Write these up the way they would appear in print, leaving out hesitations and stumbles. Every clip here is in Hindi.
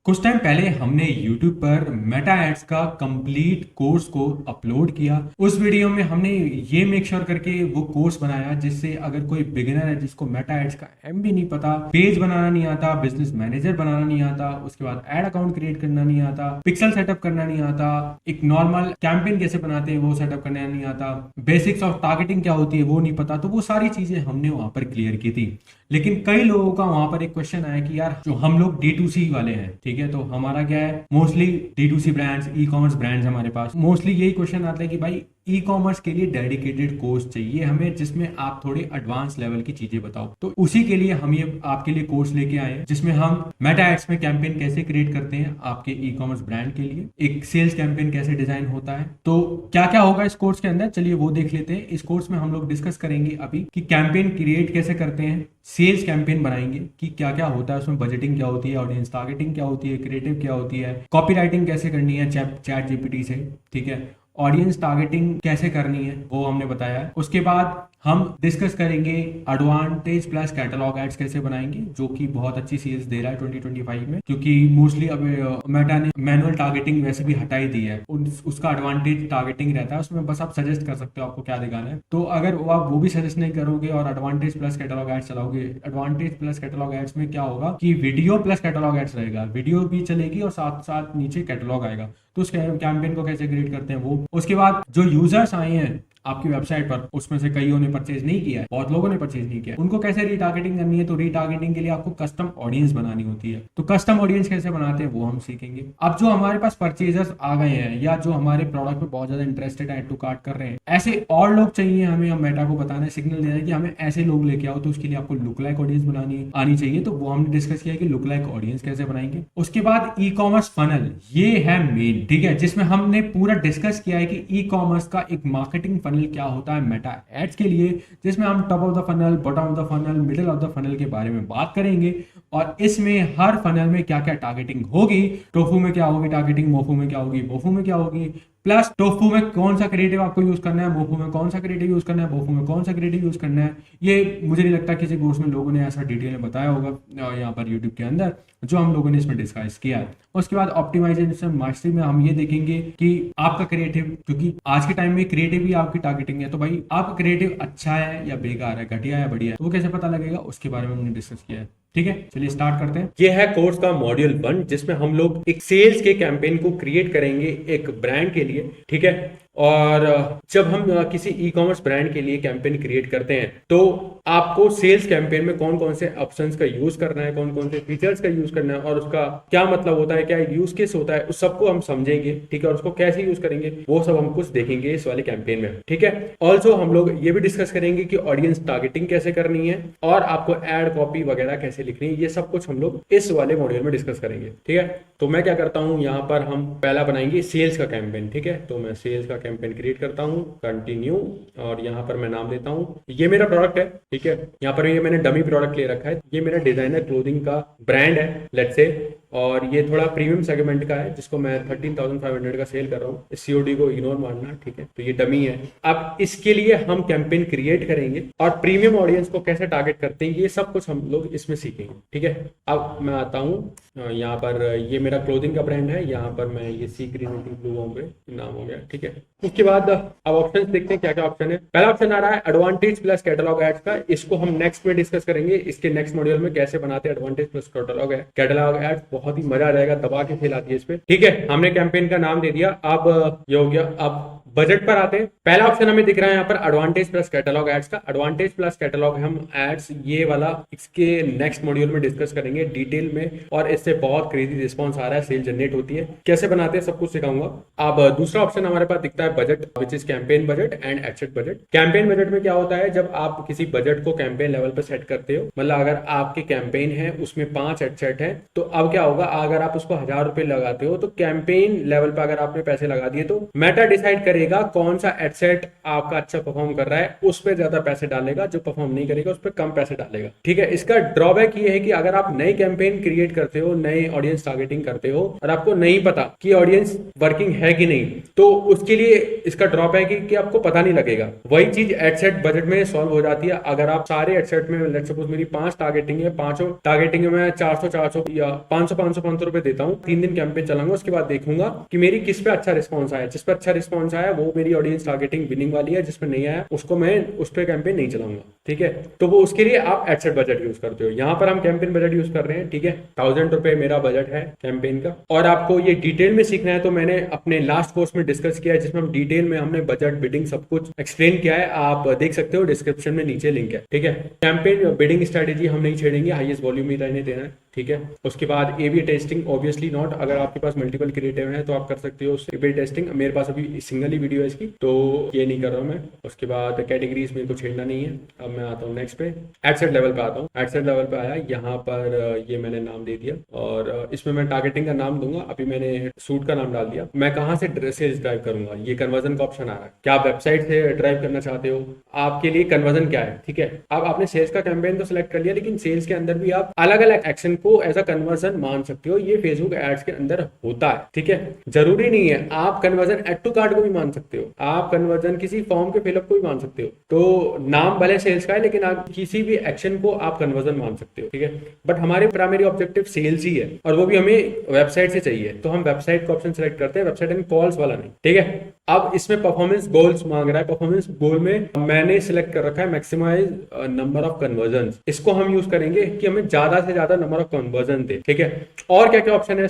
कुछ टाइम पहले हमने YouTube पर मेटा एड्स का कंप्लीट कोर्स को अपलोड किया। उस वीडियो में हमने ये मेक श्योर करके वो कोर्स बनाया जिससे अगर कोई बिगिनर है जिसको मेटा एड्स का एम भी नहीं पता, पेज बनाना नहीं आता, बिजनेस मैनेजर बनाना नहीं आता, उसके बाद एड अकाउंट क्रिएट करना नहीं आता, पिक्सल सेटअप करना नहीं आता, एक नॉर्मल कैंपेन कैसे बनाते हैं वो सेटअप करना नहीं आता, बेसिक्स ऑफ टारगेटिंग क्या होती है वो नहीं पता, तो वो सारी चीजें हमने वहां पर क्लियर की थी। लेकिन कई लोगों का वहां पर एक क्वेश्चन आया कि यार जो हम लोग D2C वाले हैं, ठीक है, तो हमारा क्या है, mostly D2C brands, e commerce brands, हमारे पास मोस्टली यही क्वेश्चन आता है कि भाई ई कॉमर्स के लिए डेडिकेटेड कोर्स चाहिए हमें जिसमें आप थोड़े एडवांस लेवल की चीजें बताओ। तो उसी के लिए हम ये आपके लिए कोर्स लेके आए हैं जिसमें हम मेटा एड्स में कैंपेन कैसे क्रिएट करते हैं आपके ई कॉमर्स ब्रांड के लिए, एक सेल्स कैंपेन कैसे डिजाइन होता है, तो क्या क्या होगा इस कोर्स के अंदर, चलिए वो देख लेते हैं। इस कोर्स में हम लोग डिस्कस करेंगे अभी कि कैंपेन क्रिएट कैसे करते हैं, सेल्स कैंपेन बनाएंगे कि क्या क्या होता है उसमें, बजटिंग क्या होती है, ऑडियंस टारगेटिंग क्या होती है, क्रिएटिव क्या होती है, कॉपी राइटिंग कैसे करनी है चैट जीपीटी से, ठीक है, ऑडियंस टारगेटिंग कैसे करनी है वो हमने बताया है। उसके बाद हम डिस्कस करेंगे एडवांटेज प्लस कैटलॉग एड्स कैसे बनाएंगे जो कि बहुत अच्छी सेल्स दे रहा है 2025 में, क्योंकि मोस्टली अब मेटा ने मैनुअल टारगेटिंग वैसे भी हटा ही दी है, उसका एडवांटेज टारगेटिंग रहता है, उसमें बस आप सजेस्ट कर सकते हो आपको क्या दिखाना है। तो अगर आप वो भी सजेस्ट नहीं करोगे और एडवांटेज प्लस कैटलॉग एड्स चलाओगे, एडवांटेज प्लस कैटलॉग एड्स में क्या होगा कि वीडियो प्लस कैटलॉग एड्स रहेगा, वीडियो भी चलेगी और साथ साथ नीचे कैटलॉग आएगा। तो उस कैंपेन को कैसे क्रिएट करते हैं वो। उसके बाद जो यूजर्स आए हैं आपकी वेबसाइट पर, उसमें से कईयों ने परचेज नहीं किया है, बहुत लोगों ने परचेज नहीं किया है, उनको कैसे रीटारगेटिंग करनी है। तो रीटारगेटिंग के लिए आपको कस्टम ऑडियंस बनानी होती है, तो कस्टम ऑडियंस कैसे बनाते हैं वो हम सीखेंगे। अब जो हमारे पास परचेजर्स आ गए हैं या जो हमारे प्रोडक्ट में बहुत ज्यादा इंटरेस्टेड ऐड टू कार्ट कर रहे हैं, ऐसे और लोग चाहिए हमें, हम मेटा को बताना है, सिग्नल देना है कि हमें ऐसे लोग लेके आओ, तो उसके लिए आपको लुक लाइक ऑडियंस बनानी आनी चाहिए। तो वो हमने डिस्कस किया कि लुक लाइक ऑडियंस कैसे बनाएंगे। उसके बाद ई कॉमर्स फनल, ये है मेन, ठीक है, जिसमें हमने पूरा डिस्कस किया है कि ई कॉमर्स का एक मार्केटिंग फनल क्या होता है मेटा एड्स के लिए, जिसमें हम top of the funnel, bottom of the funnel, middle of the funnel के बारे में बात करेंगे। और इसमें हर फनल में क्या क्या टारगेटिंग होगी, टोफू में क्या होगी टारगेटिंग, मोफू में क्या होगी, बोफू में क्या होगी, प्लस टोफू में कौन सा क्रिएटिव आपको यूज करना है, मोफू में कौन सा क्रिएटिव यूज करना है, बोफू में कौन सा क्रिएटिव यूज करना है। ये मुझे नहीं लगता किसी कोर्स में लोगों ने ऐसा डिटेल में बताया होगा यहाँ पर यूट्यूब के अंदर, जो हम लोगों ने इसमें डिस्कस किया है। उसके बाद ऑप्टिमाइजेशन मास्टरी में हम ये देखेंगे कि आपका क्रिएटिव, क्योंकि आज के टाइम में क्रिएटिव ही आपकी टारगेटिंग है, तो भाई आपका क्रिएटिव अच्छा है या बेकार है, घटिया है बढ़िया है, तो वो कैसे पता लगेगा, उसके बारे में हमने डिस्कस किया है। ठीक है, चलिए स्टार्ट करते हैं। ये है कोर्स का मॉड्यूल 1 जिसमें हम लोग एक सेल्स के कैंपेन को क्रिएट करेंगे एक ब्रांड के लिए, ठीक है। और जब हम किसी ई कॉमर्स ब्रांड के लिए कैंपेन क्रिएट करते हैं तो आपको सेल्स कैंपेन में कौन कौन से ऑप्शंस का यूज करना है, कौन कौन से फीचर्स का यूज करना है और उसका क्या मतलब होता है, क्या यूज केस होता है, उस सबको हम समझेंगे, ठीक है। और उसको कैसे यूज करेंगे वो सब हम कुछ देखेंगे इस वाले कैंपेन में, ठीक है। ऑल्सो हम लोग ये भी डिस्कस करेंगे कि ऑडियंस टारगेटिंग कैसे करनी है और आपको एड कॉपी वगैरह कैसे लिखनी है, ये सब कुछ हम लोग इस वाले मॉड्यूल में डिस्कस करेंगे, ठीक है। तो मैं क्या करता हूँ, यहाँ पर हम पहला बनाएंगे सेल्स का कैंपेन, ठीक है। तो मैं सेल्स का कैंपेन क्रिएट करता हूँ, कंटिन्यू, और यहाँ पर मैं नाम देता हूँ, ये मेरा प्रोडक्ट है, ठीक है। यहाँ पर ये मैंने डमी प्रोडक्ट ले रखा है, ये मेरा डिजाइनर क्लोथिंग का ब्रांड है लेट्स से, और ये थोड़ा प्रीमियम सेगमेंट का है जिसको मैं 13,500 का सेल कर रहा हूँ, सीओडी को इग्नोर मारना, ठीक है। तो ये डमी है। अब इसके लिए हम कैंपेन क्रिएट करेंगे और प्रीमियम ऑडियंस को कैसे टारगेट करते हैं ये सब कुछ हम लोग इसमें सीखेंगे, ठीक है। अब मैं आता हूँ यहाँ पर, ये मेरा क्लोथिंग का ब्रांड है, यहाँ पर मैं ये सी ग्रीन ब्लू होंगे नाम हो गया, ठीक है। उसके बाद अब ऑप्शन देखते हैं क्या क्या ऑप्शन है। पहला ऑप्शन आ रहा है एडवांटेज प्लस कैटलॉग एड्स का, इसको हम नेक्स्ट में डिस्कस करेंगे, इसके नेक्स्ट मॉड्यूल में कैसे बनाते हैं एडवांटेज प्लस कैटलॉग एड्स, बहुत ही मजा आ जाएगा, दबा के खेल आती है इस पे, ठीक है। हमने कैंपेन का नाम दे दिया। अब ये हो गया। अब बजट पर आते हैं। पहला ऑप्शन हमें दिख रहा है यहाँ पर एडवांटेज प्लस कैटलॉग एड्स का। एडवांटेज प्लस कैटलॉग हम एड्स ये वाला इसके नेक्स्ट मॉड्यूल में डिस्कस करेंगे डिटेल में, और इससे बहुत क्रेजी रिस्पॉन्स आ रहा है, सेल जनरेट होती है, कैसे बनाते हैं सब कुछ सिखाऊंगा। अब दूसरा ऑप्शन हमारे पास दिखता है budget, which is campaign budget and ad set budget. Campaign budget में क्या होता है, जब आप किसी बजट को कैंपेन लेवल पर सेट करते हो, मतलब अगर आपकी कैंपेन है उसमें 5 एडसेट है, तो अब क्या होगा, अगर आप उसको 1000 रुपए लगाते हो तो कैंपेन लेवल पर अगर आपने पैसे लगा दिए तो मेटा डिसाइड करेगा कौन सा एडसेट आपका अच्छा परफॉर्म कर रहा है, उस पर ज्यादा पैसे डालेगा, जो परफॉर्म नहीं करेगा उस पर कम पैसे डालेगा। ठीक है, इसका ड्रॉबैक ये है कि अगर आप नई कैंपेन क्रिएट करते हो, नए ऑडियंस टारगेटिंग करते हो और आपको नहीं पता कि ऑडियंस वर्किंग है कि नहीं, तो उसके लिए इसका ड्रॉबैक है कि आपको पता नहीं लगेगा। वही चीज एडसेट बजट में सॉल्व हो जाती है। अगर आप सारे एडसेट में, लेट्स सपोज मेरी 5 टारगेटिंग है, 5 टारगेटिंग में मैं 400 या 500 रुपए देता हूँ, 3 दिन कैंपेन चलाऊंगा, उसके बाद देखूंगा कि मेरी किस पे अच्छा रिस्पॉन्स आया। जिस पे अच्छा रिस्पॉन्स आया वो मेरी ऑडियंस टारगेटिंग विनिंग वाली है, जिसमें नहीं आया उसको मैं उस पर कैंपेन नहीं चलाऊंगा। ठीक है, तो वो उसके लिए आप एडसेट बजट यूज करते हो। यहाँ पर हम कैंपेन बजट यूज कर रहे हैं। ठीक है, 1000 रुपए मेरा बजट है कैंपेन का। और आपको ये डिटेल में सीखना है तो मैंने अपने लास्ट कोर्स में डिस्कस किया है, जिसमें हम डिटेल में हमने बजट, बिडिंग सब कुछ एक्सप्लेन किया है। आप देख सकते हो, डिस्क्रिप्शन में नीचे लिंक है। ठीक है, कैंपेन बिडिंग स्ट्रेटेजी हम नहीं छेड़ेंगे, हाईएस्ट वॉल्यूम ही रहने देना है। ठीक है, उसके बाद A/B टेस्टिंग ऑब्वियसली नॉट। अगर आपके पास मल्टीपल क्रिएटिव है तो आप कर सकते हो A/B टेस्टिंग। मेरे पास अभी सिंगल ही वीडियो है इसकी, तो ये नहीं कर रहा हूं मैं। उसके बाद कैटेगरीज मेरे को छेड़ना नहीं है। अब मैं आता हूँ नेक्स्ट पे, एडसेट लेवल पे आता हूँ। एडसेट लेवल पे आया, यहाँ पर ये मैंने नाम दे दिया और इसमें मैं टारगेटिंग का नाम दूंगा। अभी मैंने सूट का नाम डाल दिया। मैं कहाँ से सेल्स ड्राइव करूंगा, ये कन्वर्जन का ऑप्शन आ रहा है। क्या आप वेबसाइट से ड्राइव करना चाहते हो, आपके लिए कन्वर्जन क्या है। ठीक है, अब आपने सेल्स का कैंपेन तो सिलेक्ट कर लिया, लेकिन सेल्स के अंदर भी आप अलग अलग एक्शन को एज अ कन्वर्जन मान सकते हो। ये फेसबुक एड्स के अंदर होता है। ठीक है, जरूरी नहीं है, आप कन्वर्जन एड टू कार्ट को भी मान सकते हो, आप कन्वर्जन किसी फॉर्म के फिलअप को भी मान सकते हो। तो नाम भले सेल्स का है, लेकिन आप किसी भी एक्शन को आप कन्वर्जन मान सकते हो। ठीक है, बट हमारे प्राइमरी ऑब्जेक्टिव सेल्स ही है और वो भी हमें वेबसाइट से चाहिए, तो हम वेबसाइट का ऑप्शन सेलेक्ट करते हैं, वेबसाइट एंड कॉल्स वाला नहीं। ठीक है, अब इसमें परफॉर्मेंस गोल्स मांग रहा है। परफॉर्मेंस गोल में मैंने सिलेक्ट कर रखा है मैक्सिमाइज नंबर ऑफ कन्वर्जन। इसको हम यूज करेंगे कि हमें ज्यादा से ज्यादा नंबर ऑफ कन्वर्जन दे। ठीक है, और क्या क्या ऑप्शन है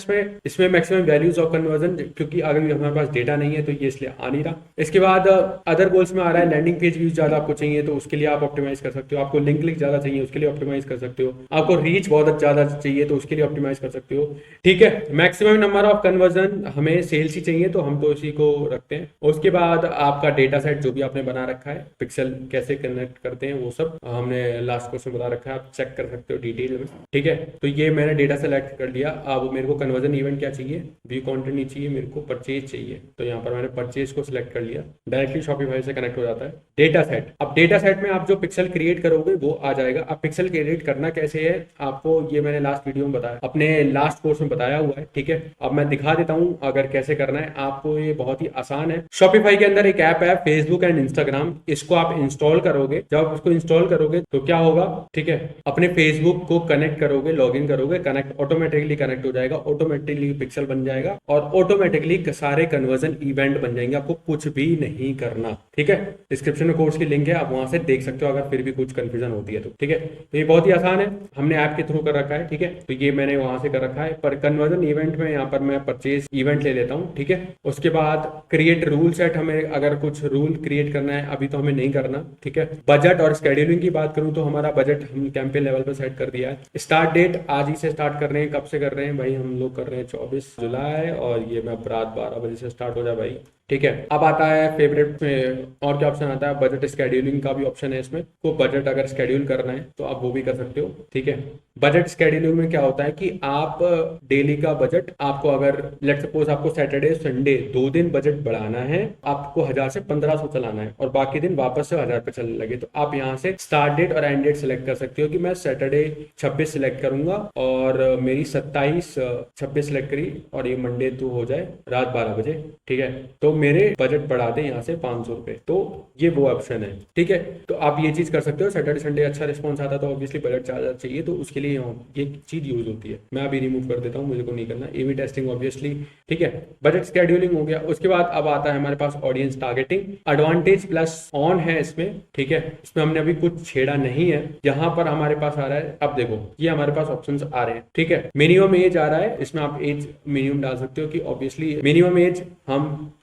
इसमें मैक्सिमम वैल्यूज ऑफ कन्वर्जन, क्योंकि अगर हमारे पास डेटा नहीं है तो ये इसलिए आ नहीं रहा। इसके बाद अदर गोल्स में आ रहा है लैंडिंग पेज व्यूज ज्यादा आपको चाहिए तो उसके लिए आप ऑप्टिमाइज कर सकते हो। आपको लिंक ज्यादा चाहिए उसके लिए ऑप्टिमाइज कर सकते हो। आपको रीच बहुत ज्यादा चाहिए तो उसके लिए ऑप्टिमाइज कर सकते हो। ठीक है, मैक्सिमम नंबर ऑफ कन्वर्जन हमें सेल्स ही चाहिए तो हम तो इसी को रखते हैं। उसके बाद आपका डेटा सेट जो भी आपने बना रखा है, पिक्सल कैसे कनेक्ट करते हैं वो सब हमने लास्ट कोर्स में बता रखा है, आप चेक कर सकते हो डिटेल में। ठीक है, तो ये मैंने डेटा सेलेक्ट कर लिया। अब मेरे को कन्वर्जन इवेंट क्या चाहिए, व्यू कंटेंट नहीं चाहिए, मेरे को परचेज चाहिए। तो यहाँ पर मैंने परचेज को सिलेक्ट कर लिया, डायरेक्टली शॉपिफाई से कनेक्ट हो जाता है। डेटा सेट, अब डेटा सेट में आप जो पिक्सल क्रिएट करोगे वो आ जाएगा। अब पिक्सल क्रिएट करना कैसे है आपको, ये मैंने लास्ट वीडियो में बताया, अपने लास्ट कोर्स में बताया हुआ है। ठीक है, अब मैं दिखा देता हूँ अगर कैसे करना है आपको। ये बहुत ही आसान है। शॉपिफाई के अंदर एक ऐप है फेसबुक एंड इंस्टाग्राम, इसको आप इंस्टॉल करोगे। जब आप उसको इंस्टॉल करोगे तो क्या होगा, ठीक है, अपने फेसबुक को कनेक्ट करोगे, लॉगिन करोगे, कनेक्ट ऑटोमेटिकली कनेक्ट हो जाएगा, ऑटोमेटिकली पिक्सल बन जाएगा और ऑटोमेटिकली सारे कन्वर्जन इवेंट बन जाएंगे। आपको कुछ भी नहीं करना। ठीक है, डिस्क्रिप्शन में कोर्स की लिंक है, आप वहां से देख सकते हो अगर फिर भी कुछ कंफ्यूजन होती है तो। ठीक है, तो ये बहुत ही आसान है, हमने ऐप के थ्रू कर रखा है। ठीक है, तो ये मैंने वहां से कर रखा है। पर कन्वर्जन इवेंट में यहाँ पर मैं परचेज इवेंट ले लेता हूँ। ठीक है, उसके बाद क्रिएट रूल सेट, हमें अगर कुछ रूल क्रिएट करना है, अभी तो हमें नहीं करना। ठीक है, बजट और शेड्यूलिंग की बात करूं तो हमारा बजट हम कैंपेन लेवल पर सेट कर दिया है। स्टार्ट डेट आज ही से स्टार्ट कर रहे हैं। कब से कर रहे हैं भाई, हम लोग कर रहे हैं 24 जुलाई और ये मैं रात 12 बजे से स्टार्ट हो जाए भाई। ठीक है, अब आता है फेवरेट में और क्या ऑप्शन आता है, बजट स्केड्यूलिंग का भी ऑप्शन है इसमें। तो बजट अगर स्केड्यूल करना है तो आप वो भी कर सकते हो। ठीक है, बजट स्केड्यूलिंग में क्या होता है कि आप डेली का बजट, आपको अगर लेट्स सपोज आपको सैटरडे संडे 2 दिन बजट बढ़ाना है, आपको 1000 से 1500 चलाना है और बाकी दिन वापस से 1000 पे चलने लगे, तो आप यहाँ से स्टार्ट डेट और एंड डेट सिलेक्ट कर सकते हो कि मैं सैटरडे 26 सिलेक्ट करूंगा और मेरी 26 सिलेक्ट करी और ये मंडे तो हो जाए रात 12 बजे। ठीक है, तो मेरे बजट बढ़ा दे यहाँ से 500 रुपए, तो ये वो ऑप्शन है। ठीक है, तो आप ये चीज कर सकते हो। सैटरडे संडे अच्छा रिस्पॉन्स आता तो ऑब्वियसली बजट ज्यादा चाहिए, तो उसके लिए ये चीज यूज होती है। मैं अभी रिमूव कर देता हूँ, मुझे को नहीं करना। A/B testing obviously. ठीक है, बजट स्केड्यूलिंग हो गया। उसके बाद अब आता है हमारे पास audience targeting, advantage plus on है इसमें। ठीक है, इसमें हमने अभी कुछ छेड़ा नहीं है। यहाँ पर हमारे पास आ रहा है, अब देखो ये हमारे पास ऑप्शंस आ रहे हैं। ठीक है, मिनिमम एज आ रहा है, इसमें आप एज मिनिमम डाल सकते हो कि ऑब्वियसली मिनिमम एज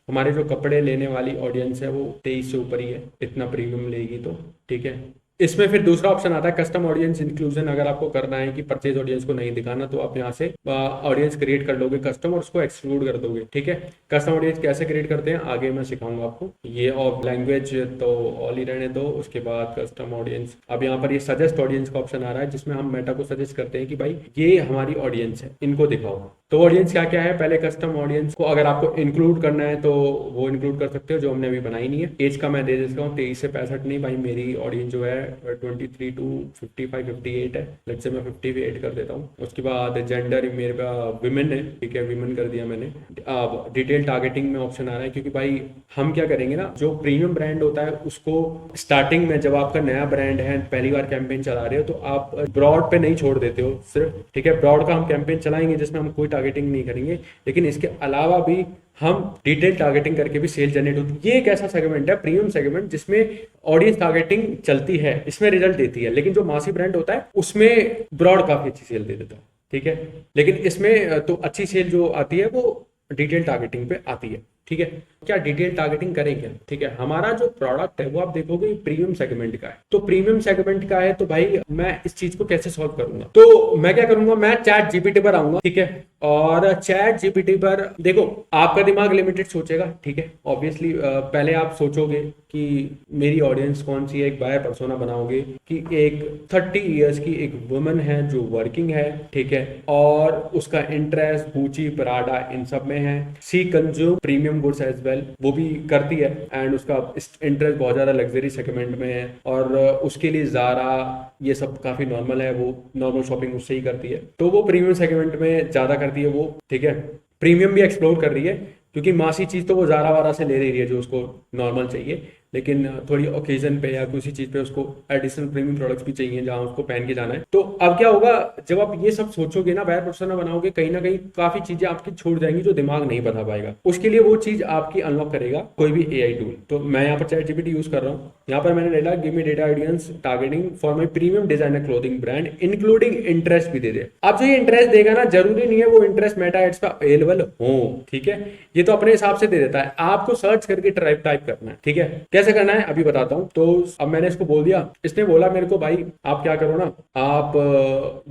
हमारे जो कपड़े लेने वाली ऑडियंस है वो 23 से ऊपर ही है, इतना प्रीमियम लेगी तो। ठीक है, इसमें फिर दूसरा ऑप्शन आता है कस्टम ऑडियंस इंक्लूजन। अगर आपको करना है कि परचेज ऑडियंस को नहीं दिखाना तो आप यहाँ से ऑडियंस क्रिएट कर लोगे कस्टम और उसको एक्सक्लूड कर दोगे। ठीक है, कस्टम ऑडियंस कैसे क्रिएट करते हैं आगे मैं सिखाऊंगा आपको। ये और लैंग्वेज तो ऑल ही रहने दो। उसके बाद कस्टम ऑडियंस, अब यहाँ पर ये सजेस्ट ऑडियंस का ऑप्शन आ रहा है जिसमें हम मेटा को सजेस्ट करते हैं कि भाई ये हमारी ऑडियंस है, इनको दिखाओ। तो ऑडियंस क्या क्या है, पहले कस्टम ऑडियंस को अगर आपको इंक्लूड करना है तो वो इंक्लूड कर सकते हो, जो हमने अभी बनाई नहीं है। एज का मैं दे देता हूँ 23 से 65 नहीं भाई, मेरी ऑडियंस जो है 23 टू 55 58 है, लेट्स से मैं 58 कर देता हूँ। उसके बाद जेंडर मेरे पास विमेन है, ठीक है, विमेन कर दिया मैंने। अब डिटेल टारगेटिंग में ऑप्शन आ रहा है, क्योंकि भाई हम क्या करेंगे ना, जो प्रीमियम ब्रांड होता है उसको स्टार्टिंग में जब आपका नया ब्रांड है, पहली बार कैंपेन चला रहे हो, तो आप ब्रॉड पे नहीं छोड़ देते हो सिर्फ, ठीक है। ब्रॉड का हम कैंपेन चलाएंगे जिसमें हम कोई टारगेटिंग नहीं करेंगे, लेकिन इसके अलावा भी हम डिटेल टारगेटिंग करके भी सेल जनरेट होती है। ये एक ऐसा सेगमेंट है प्रीमियम सेगमेंट जिसमें ऑडियंस टारगेटिंग चलती है, इसमें रिजल्ट देती है, लेकिन जो मासी ब्रांड होता है उसमें ब्रॉड काफी अच्छी सेल दे देता है, ठीक है। लेकिन इसमें तो अच्छी सेल जो आती है वो डिटेल टारगेटिंग पे आती है, ठीक है। क्या डिटेल टारगेटिंग करेंगे, ठीक है। हमारा जो प्रोडक्ट है वो आप देखोगे प्रीमियम सेगमेंट का है, तो प्रीमियम सेगमेंट का है, तो भाई मैं इस चीज को कैसे सॉल्व करूंगा, तो मैं क्या करूंगा, मैं चैट जीपीटी पर आऊंगा, ठीक है। और चैट जीपीटी पर देखो, आपका दिमाग लिमिटेड सोचेगा, ठीक है, ऑब्वियसली। पहले आप सोचोगे कि मेरी ऑडियंस कौन सी है, एक बायर पर्सोना बनाओगे कि एक 30 इयर्स की एक वुमन है जो वर्किंग है, ठीक है, और उसका इंटरेस्ट गुची प्राडा इन सब में है, she consume premium goods as well, वो भी करती है, एंड उसका इंटरेस्ट बहुत ज्यादा लग्जरी सेगमेंट में है, और उसके लिए ज़ारा ये सब काफी नॉर्मल है, वो नॉर्मल शॉपिंग उससे ही करती है, तो वो प्रीमियम सेगमेंट में ज्यादा करती है वो, ठीक है। प्रीमियम भी एक्सप्लोर कर रही है, क्योंकि मासी चीज तो वो ज़ारा वारा से ले रही है जो उसको नॉर्मल चाहिए, लेकिन थोड़ी ओकेजन पे या किसी चीज पे उसको एडिशनल प्रीमियम प्रोडक्ट्स भी चाहिए जहां उसको पहन के जाना है। तो अब क्या होगा, जब आप ये सब सोचोगे ना, बायर पर्सोना बनाओगे, कहीं ना कहीं काफी चीजें आपकी छूट जाएंगी जो दिमाग नहीं बता पाएगा, उसके लिए वो चीज आपकी अनलॉक करेगा कोई भी एआई टूल। तो मैं यहाँ पर चैट जीपीटी यूज कर रहा हूँ, यहाँ पर मैंने डाला give me data audience targeting for my premium designer clothing brand including interest भी दे दे। अब जो ये इंटरेस्ट देगा ना, जरूरी नहीं है वो इंटरेस्ट मेटा एड्स पे अवेलेबल हो, ठीक है, ये तो अपने हिसाब से दे देता है, आपको सर्च करके टाइप करना है, ठीक है। कैसे करना है अभी बताता हूं। तो अब मैंने इसको बोल दिया, इसने बोला मेरे को भाई आप क्या करो ना, आप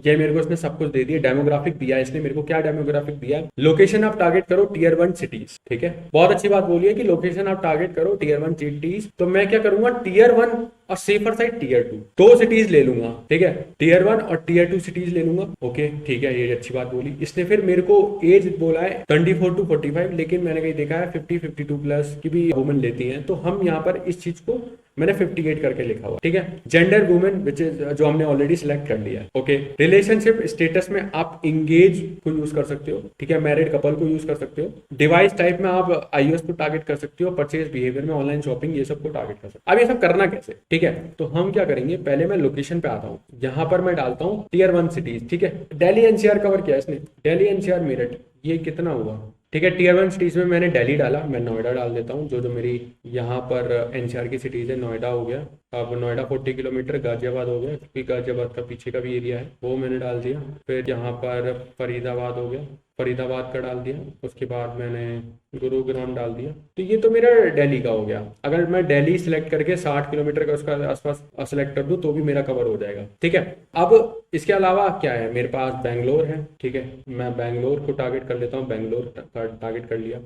ये मेरे को इसने सब कुछ दे दिया, डेमोग्राफिक दिया इसने मेरे को, क्या डेमोग्राफिक दिया, लोकेशन आप टारगेट करो टीयर 1 सिटीज, ठीक है। बहुत अच्छी बात बोली है कि लोकेशन आप टारगेट करो टीयर 1 सिटीज, तो मैं क्या करूंगा, टीयर 1 और सेफर साइड टीयर 2 दो सिटीज ले लूंगा, ठीक है, टीयर 1 और टीयर 2 सिटीज ले लूंगा, ओके, ठीक है, ये अच्छी बात बोली इसने। फिर मेरे को एज बोला है 24 टू 45, लेकिन मैंने कहीं देखा है 50-52 प्लस की भी वुमेन लेती हैं, तो हम यहाँ पर इस चीज को मैंने 58 करके लिखा हुआ, ठीक है। जेंडर वुमेन विच इज जो हमने ऑलरेडी सिलेक्ट कर लिया है, ओके। रिलेशनशिप स्टेटस में आप इंगेज को यूज कर सकते हो, ठीक है, मैरिड कपल को यूज कर सकते हो। डिवाइस टाइप में आप आईओएस को टारगेट कर सकते हो, परचेज बिहेवियर में ऑनलाइन शॉपिंग ये सब को टारगेट कर सकते हो। अब ये सब करना कैसे, ठीक है, तो हम क्या करेंगे, पहले मैं लोकेशन पे आता हूँ, यहाँ पर मैं डालता हूँ टीयर 1 सिटीज, ठीक है। दिल्ली एनसीआर कवर किया इसने, दिल्ली एनसीआर मेरठ, ये कितना हुआ, ठीक है। टीयर 1 सिटीज में मैंने दिल्ली डाला, मैं नोएडा डाल देता हूँ, जो मेरी यहाँ पर एनसीआर की सिटीज है, नोएडा हो गया, अब नोएडा 40 किलोमीटर, गाजियाबाद हो गया, क्योंकि गाजियाबाद का पीछे का भी एरिया है, वो मैंने डाल दिया। फिर यहाँ पर फरीदाबाद हो गया, फरीदाबाद का डाल दिया। उसके बाद मैंने गुरुग्राम डाल दिया, तो ये तो मेरा दिल्ली का हो गया। अगर मैं दिल्ली सिलेक्ट करके 60 किलोमीटर का उसका आसपास सिलेक्ट कर दूं तो भी मेरा कवर हो जाएगा, ठीक है। अब इसके अलावा क्या है, मेरे पास बेंगलोर है, ठीक है, मैं बेंगलोर को टारगेट कर लेता हूँ, बेंगलोर टारगेट कर लिया।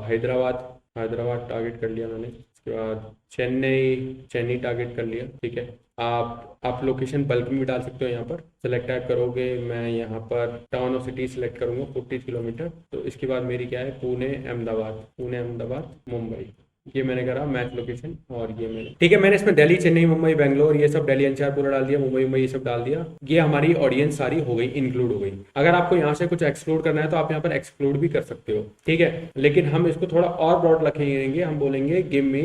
हैदराबाद टारगेट कर लिया मैंने। उसके बाद चेन्नई टारगेट कर लिया, ठीक है। आप लोकेशन बल्क में भी डाल सकते हो, यहाँ पर सेलेक्ट ऐप करोगे, मैं यहाँ पर टाउन और सिटी सेलेक्ट करूंगा 40 किलोमीटर। तो इसके बाद मेरी क्या है, पुणे अहमदाबाद मुंबई, ये मैंने करा मैच लोकेशन, और ये मैंने, ठीक है, मैंने इसमें दिल्ली चेन्नई मुंबई बेंगलोर ये सब, दिल्ली एनसीआर पूरा डाल दिया, मुंबई ये सब डाल दिया। ये हमारी ऑडियंस सारी हो गई, इंक्लूड हो गई। अगर आपको यहाँ से कुछ एक्सक्लूड करना है तो आप यहाँ पर एक्सक्लूड भी कर सकते हो, ठीक है, लेकिन हम इसको थोड़ा और ब्रॉड रखेंगे, हम बोलेंगे give me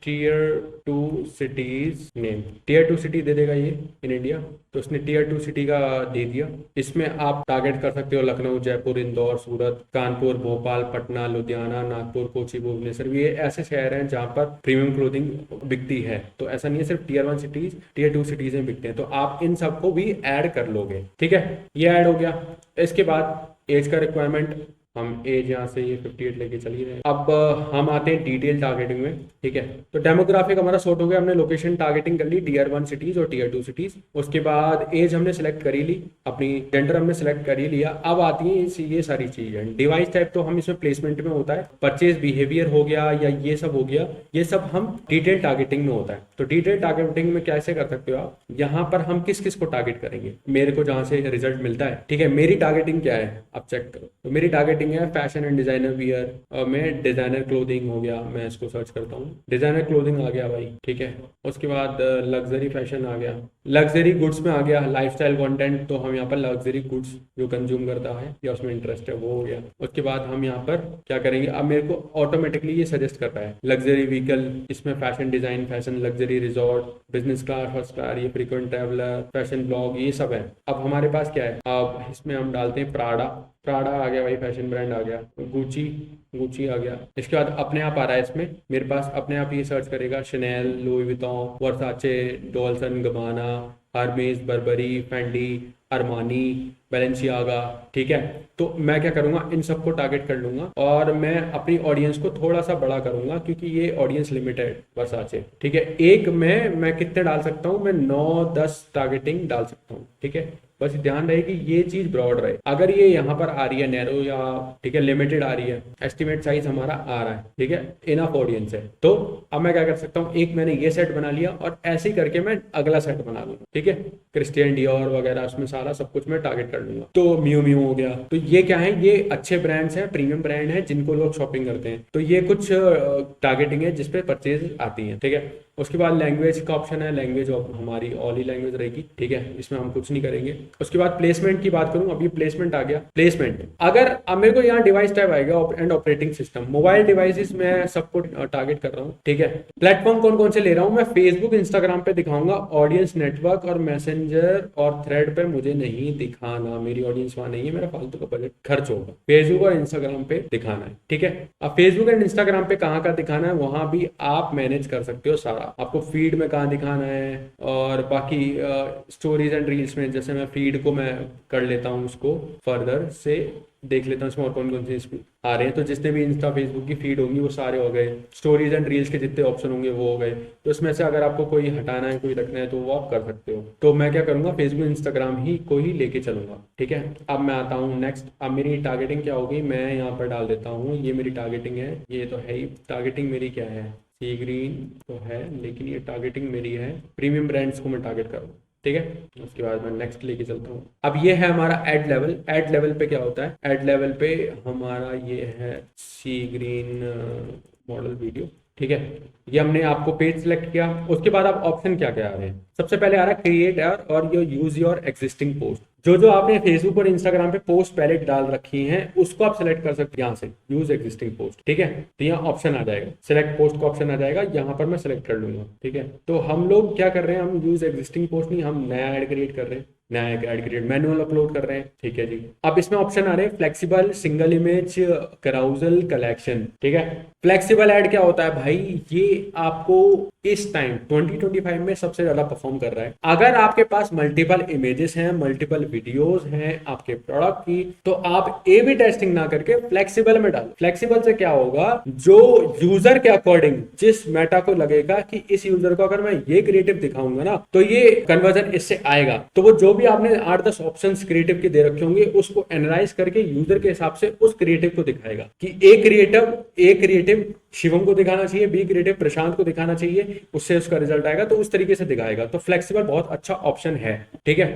tier 2 cities name, tier 2 city दे देगा ये इन इंडिया, तो उसने टीयर 2 सिटी का दे दिया। इसमें आप टारगेट कर सकते हो लखनऊ, जयपुर, इंदौर, सूरत, कानपुर, भोपाल, पटना, लुधियाना, नागपुर, कोची, भुवनेश्वर, ये ऐसे शहर हैं जहां पर प्रीमियम क्लोथिंग बिकती है। तो ऐसा नहीं है सिर्फ टीयर 1 सिटीज, टीयर 2 सिटीज में बिकते हैं, तो आप इन सबको भी ऐड कर लोगे, ठीक है, ये ऐड हो गया। इसके बाद एज का रिक्वायरमेंट हम एज यहाँ से ये 58 लेके चलिए रहे। अब हम आते हैं डिटेल टारगेटिंग में, ठीक है। तो डेमोग्राफिक हमारा सॉर्ट हो गया, हमने लोकेशन टारगेटिंग कर ली टीयर 1 सिटीज और टीयर 2 सिटीज। उसके बाद एज हमने सेलेक्ट कर ही ली, अपनी जेंडर हमने सेलेक्ट कर ही लिया। अब आती है ये सारी चीजें। डिवाइस टाइप तो हम इसमें प्लेसमेंट में होता है, परचेज बिहेवियर हो गया या ये सब हो गया, ये सब हम डिटेल टारगेटिंग में होता है। तो डिटेल टारगेटिंग में कैसे कर सकते हो आप, यहाँ पर हम किस किस को टारगेट करेंगे, मेरे को जहां से रिजल्ट मिलता है, ठीक है। मेरी टारगेटिंग क्या है आप चेक करो। तो मेरी टारगेटिंग है फैशन एंड डिजाइनर वियर, और मैं डिजाइनर क्लोथिंग हो गया, मैं इसको सर्च करता हूँ, डिजाइनर क्लोथिंग आ गया भाई, ठीक है। उसके बाद लग्जरी फैशन आ गया, लग्जरी गुड्स में आ गया, लाइफस्टाइल कंटेंट, तो हम यहाँ पर लग्जरी गुड्स जो कंज्यूम करता है या उसमें इंटरेस्ट है वो हो गया। उसके बाद हम यहाँ पर क्या करेंगे, अब मेरे को ऑटोमेटिकली ये सजेस्ट कर रहा है लग्जरी व्हीकल, इसमें fashion design, fashion luxury resort, business class, first class, ये फ्रीक्वेंट ट्रैवलर, फैशन ब्लॉग, ये सब है। अब हमारे पास क्या है, अब इसमें हम डालते हैं प्राडा, प्राडा आ गया भाई, फैशन ब्रांड आ गया, गुची, गुची आ गया। इसके बाद अपने आप आ रहा है, इसमें मेरे पास अपने आप ये सर्च करेगा शनेल, लुई विटॉन, वर्साचे, डॉल्सन गबाना, Hermès, Barbari, Fendi, Armani, Balenciaga, ठीक है। तो मैं क्या करूंगा, इन सबको टारगेट कर लूंगा और मैं अपनी ऑडियंस को थोड़ा सा बड़ा करूंगा क्योंकि ये ऑडियंस लिमिटेड वर्साचे, ठीक है। एक मैं कितने डाल सकता हूँ, मैं 9-10 टारगेटिंग डाल सकता हूँ, ठीक है। बस ध्यान रहे कि ये चीज ब्रॉड रहे। अगर ये यहाँ पर आ रही है नैरो या ठीक है लिमिटेड आ रही है, एस्टिमेट साइज हमारा आ रहा है, ठीक है, इनफ ऑडियंस है, तो अब मैं क्या कर सकता हूँ, एक मैंने ये सेट बना लिया और ऐसे ही करके मैं अगला सेट बना लूंगा, ठीक है। क्रिस्टियन डियोर वगैरह उसमें सारा सब कुछ मैं टारगेट कर लूंगा। तो म्यू म्यू हो गया, तो ये क्या है, ये अच्छे ब्रांड्स हैं, प्रीमियम ब्रांड है जिनको लोग शॉपिंग करते हैं। तो ये कुछ टारगेटिंग है जिसपे परचेज आती है, ठीक है। उसके बाद लैंग्वेज का ऑप्शन है, लैंग्वेज हमारी ऑल ही लैंग्वेज रहेगी, ठीक है, इसमें हम कुछ नहीं करेंगे। उसके बाद प्लेसमेंट की बात करूं, अभी प्लेसमेंट आ गया। प्लेसमेंट अगर अब मेरे को यहाँ डिवाइस टाइप आएगा and operating system, mobile devices में सबको टारगेट कर रहा हूँ, ठीक है। प्लेटफॉर्म कौन कौन से ले रहा हूँ मैं, फेसबुक इंस्टाग्राम पे दिखाऊंगा, ऑडियंस नेटवर्क और मैसेंजर और थ्रेड पे मुझे नहीं दिखाना, मेरी ऑडियंस वहां नहीं है, मेरा फालतू का बजट खर्च होगा। फेसबुक और इंस्टाग्राम पे दिखाना है, ठीक है। अब फेसबुक एंड इंस्टाग्राम पे कहाँ का दिखाना है, वहां भी आप मैनेज कर सकते हो सारा, आपको फीड में कहाँ दिखाना है और बाकी स्टोरीज एंड रील्स में, जैसे मैं फीड को मैं कर लेता हूँ, उसको फर्दर से देख लेता हूँ इसमें और कौन कौन से आ रहे हैं। तो जितने भी इंस्टा फेसबुक की फीड होंगी वो सारे हो गए, स्टोरीज एंड रील्स के जितने ऑप्शन होंगे वो हो गए। तो इसमें से अगर आपको कोई हटाना है, कोई रखना है तो वो आप कर सकते हो। तो मैं क्या करूंगा, फेसबुक इंस्टाग्राम ही को ही लेके चलूंगा, ठीक है। अब मैं आता हूँ नेक्स्ट, अब मेरी टारगेटिंग क्या होगी, मैं यहाँ पर डाल देता हूँ, ये मेरी टारगेटिंग है, ये तो है ही। टारगेटिंग मेरी क्या है, सी ग्रीन तो है, लेकिन ये टारगेटिंग मेरी है प्रीमियम ब्रांड्स को मैं टारगेट करूँ, ठीक है। उसके बाद मैं नेक्स्ट लेके चलता हूँ। अब ये है हमारा एड लेवल। एड लेवल पे क्या होता है, एड लेवल पे हमारा ये है सी ग्रीन मॉडल वीडियो, ठीक है। ये हमने आपको पेज सिलेक्ट किया। उसके बाद आप ऑप्शन क्या क्या आ रहे हैं, सबसे पहले आ रहा है क्रिएट और your use your existing post. जो आपने फेसबुक और इंस्टाग्राम पे पोस्ट पहले डाल रखी हैं उसको आप सिलेक्ट कर सकते हैं यहाँ से, यूज एग्जिस्टिंग पोस्ट, ठीक है। तो यहाँ ऑप्शन आ जाएगा, सिलेक्ट पोस्ट का ऑप्शन आ जाएगा, यहाँ पर मैं सिलेक्ट कर लूंगा, ठीक है। तो हम लोग क्या कर रहे हैं, हम यूज एग्जिस्टिंग पोस्ट नहीं, हम नया ऐड क्रिएट कर रहे हैं, नया ऐड क्रिएट मैनुअल अपलोड कर रहे हैं, ठीक है जी। अब इसमें ऑप्शन आ रहे हैं फ्लेक्सिबल, सिंगल इमेज, कराउजल, कलेक्शन, ठीक है। फ्लेक्सिबल ऐड क्या होता है भाई, ये आपको इस टाइम 2025 में सबसे ज्यादा परफॉर्म कर रहा है। अगर आपके पास मल्टीपल इमेजेस हैं, मल्टीपल वीडियोस हैं आपके प्रोडक्ट की, तो आप ए बी टेस्टिंग ना करके फ्लेक्सिबल में डालो। फ्लेक्सिबल से क्या होगा, जो यूजर के अकॉर्डिंग जिस मेटा को लगेगा कि इस यूजर को अगर मैं ये क्रिएटिव दिखाऊंगा ना तो ये कन्वर्जन इससे आएगा, तो वो जो भी आपने 8-10 ऑप्शंस क्रिएटिव के दे रखे होंगे उसको एनालाइज करके यूजर के हिसाब से उस क्रिएटिव को दिखाएगा कि ए क्रिएटिव शिवम को दिखाना चाहिए, बी क्रिएटिव प्रशांत को दिखाना चाहिए, उससे उसका रिजल्ट आएगा, तो उस तरीके से दिखाएगा। तो फ्लेक्सिबल बहुत अच्छा ऑप्शन है, ठीक है।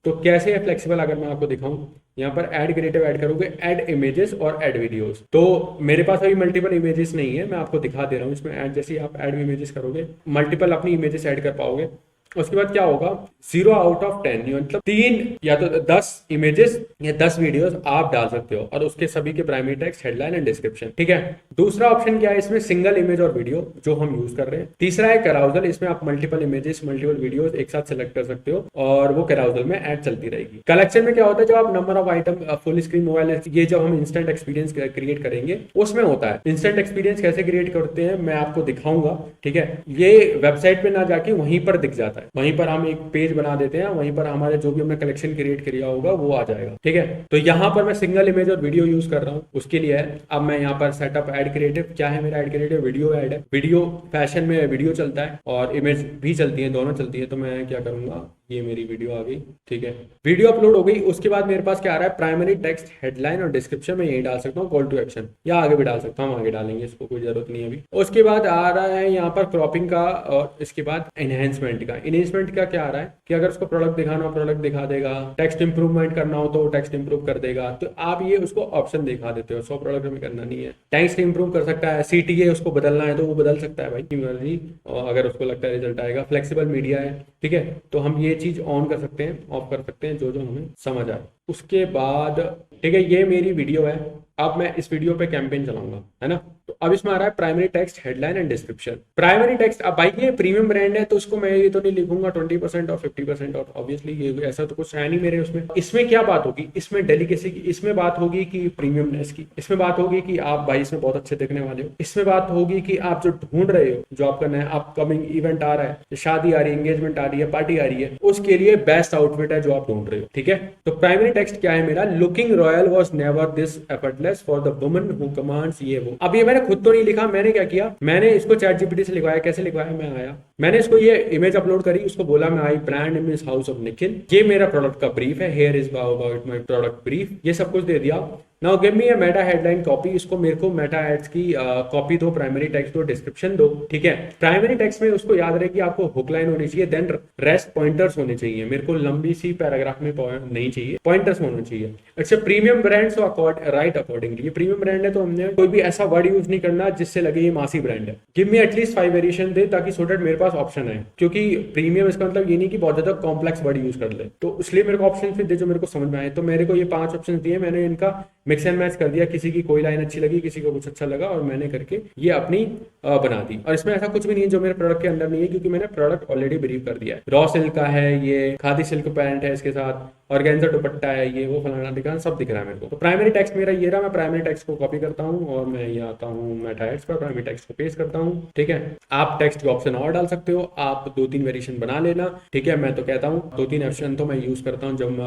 तो कैसे है फ्लेक्सिबल, अगर मैं आपको दिखाऊं, यहाँ पर ऐड क्रिएटिव ऐड करोगे, ऐड इमेजेस और ऐड वीडियोस। तो मेरे पास अभी मल्टीपल इमेजेस नहीं है, मैं आपको दिखा दे रहा हूँ इसमें ऐड, जैसे आप ऐड इमेजेस करोगे मल्टीपल अपनी इमेजेस ऐड कर पाओगे। उसके बाद क्या होगा, 0 आउट ऑफ 10, मतलब 3 या तो 10 इमेजेस या 10 वीडियोस आप डाल सकते हो और उसके सभी के primary text, headline and description, ठीक है। दूसरा ऑप्शन क्या है इसमें, सिंगल इमेज और वीडियो जो हम यूज कर रहे हैं। तीसरा है कराउजल, इसमें आप मल्टीपल इमेजेस मल्टीपल वीडियोस एक साथ सेलेक्ट कर सकते हो और वो कराउजल में ऐड चलती रहेगी। कलेक्शन में क्या होता है, जब आप number of item full screen mobile, ये जब हम इंस्टेंट एक्सपीरियंस क्रिएट करेंगे उसमें होता है। इंस्टेंट एक्सपीरियंस कैसे क्रिएट करते हैं मैं आपको दिखाऊंगा, ठीक है। ये वेबसाइट पे ना जाके वहीं पर दिख जाता है। आता है। वहीं पर हम एक पेज बना देते हैं, वहीं पर हमारे जो भी हमने कलेक्शन क्रिएट किया होगा वो आ जाएगा। ठीक है, तो यहाँ पर मैं सिंगल इमेज और वीडियो यूज कर रहा हूँ, उसके लिए है। अब मैं यहाँ पर सेटअप ऐड क्रिएटिव, क्या है मेरा ऐड क्रिएटिव, वीडियो ऐड है। वीडियो फैशन में वीडियो चलता है और इमेज भी चलती है, दोनों चलती है। तो मैं क्या करूंगा, ये मेरी वीडियो आ गई। ठीक है, वीडियो अपलोड हो गई। उसके बाद मेरे पास क्या आ रहा है, प्राइमरी टेक्स्ट, हेडलाइन और डिस्क्रिप्शन में यही डाल सकता हूँ, कॉल टू एक्शन, या आगे भी डाल सकता हूँ, हम आगे डालेंगे, इसको कोई जरूरत नहीं है अभी। उसके बाद आ रहा है यहाँ पर क्रॉपिंग का, और इसके बाद एनहेंसमेंट का। एनहेंसमेंट का क्या आ रहा है कि अगर उसको प्रोडक्ट दिखाना हो प्रोडक्ट दिखा देगा, टेक्स्ट इंप्रूवमेंट करना हो तो टेक्स्ट इंप्रूव कर देगा। तो आप ये उसको ऑप्शन दिखा देते हो, 100 प्रोडक्ट हमें करना नहीं है। टेक्स्ट इंप्रूव कर सकता है, CTA उसको बदलना है तो वो बदल सकता है भाई की मर्जी, और अगर उसको लगता है रिजल्ट आएगा। फ्लेक्सिबल मीडिया है, ठीक है, तो हम ये चीज ऑन कर सकते हैं, ऑफ कर सकते हैं, जो जो हमें समझ आए। उसके बाद ठीक है, ये मेरी वीडियो है। अब मैं इस वीडियो पे कैंपेन चलाऊंगा, है ना। तो अब इसमें आ रहा है primary text, headline and description. Primary text, अब भाई ये प्रीमियम ब्रांड है तो उसको मैं ये तो नहीं लिखूंगा 20% और 50% और, ऑब्वियसली ये ऐसा तो कुछ है नहीं मेरे उसमें। इसमें क्या बात होगी, इसमें डेलिकेसी की, इसमें बात होगी कि प्रीमियमनेस की, इसमें बात होगी कि आप भाई इसमें बहुत अच्छे दिखने वाले हो, इसमें बात होगी कि आप जो ढूंढ रहे हो, जो आपका नया अपकमिंग इवेंट आ रहा है, शादी आ रही है, एंगेजमेंट आ रही है, पार्टी आ रही है, उसके लिए बेस्ट आउटफिट है जो आप ढूंढ रहे हो। ठीक है, तो प्राइमरी टेक्स्ट क्या है मेरा, looking royal was never this effortless for the woman who commands, ये वो। अब ये मैंने खुद तो नहीं लिखा, मैंने क्या किया, मैंने इसको ChatGPT से लिखवाया। कैसे लिखवाया, मैं आया, मैंने इसको ये इमेज अपलोड करी, उसको बोला मैं I brand name is house of Nikhil, ये मेरा प्रोडक्ट का ब्रीफ है, here is about my product brief, ये सब कुछ दे दिया। Now give me a meta headline copy, इसको मेरे को मेटा एड्स की कॉपी दो, प्राइमरी टेक्स्ट दो, डिस्क्रिप्शन दो। ठीक है, प्राइमरी टेक्स्ट में उसको याद रहे कि आपको हुक लाइन होनी चाहिए, देन रेस्ट पॉइंटर्स होने चाहिए। मेरे को लंबी सी पैराग्राफ में नहीं चाहिए, पॉइंटर्स होने चाहिए। अच्छा, premium brand so right accordingly, ये प्रीमियम ब्रांड है तो हमने कोई भी ऐसा वर्ड यूज नहीं करना जिससे लगे ये मासी ब्रांड है। गिव मी एटलीस्ट 5 वेरिएशन दे, ताकि सो दैट मेरे पास ऑप्शन है, क्योंकि प्रीमियम इसका मतलब ये नहीं कि बहुत ज्यादा कॉम्प्लेक्स वर्ड यूज कर ले, तो इसलिए मेरे को ऑप्शन फिर दे जो मेरे को समझ में आए। तो मेरे को ये 5 ऑप्शन दिए, मैंने इनका मिक्स एंड मैच कर दिया, किसी की कोई लाइन अच्छी लगी, किसी को कुछ अच्छा लगा, और मैंने करके ये अपनी बना दी। और इसमें ऐसा कुछ भी नहीं है जो मेरे प्रोडक्ट के अंदर नहीं है, क्योंकि मैंने प्रोडक्ट ऑलरेडी ब्रीफ कर दिया है। रॉ सिल्क का है, ये खादी सिल्क पैंट है, इसके साथ ऑर्गेन्जा दुपट्टा है, ये वो फलाना ठिकाना सब दिख रहा है मेरे को। तो प्राइमरी टेक्स्ट मेरा ये रहा, मैं प्राइमरी टेक्स्ट को कॉपी करता हूँ और मैं ये आता हूँ मेटा एड्स पर, प्राइमरी टेक्स्ट को पेस्ट करता हूँ। ठीक है, आप टेक्स्ट के ऑप्शन और डाल सकते हो, आप 2-3 वेरिएशन बना लेना। ठीक है, मैं तो कहता हूँ 2-3 ऑप्शन तो मैं यूज करता हूँ जब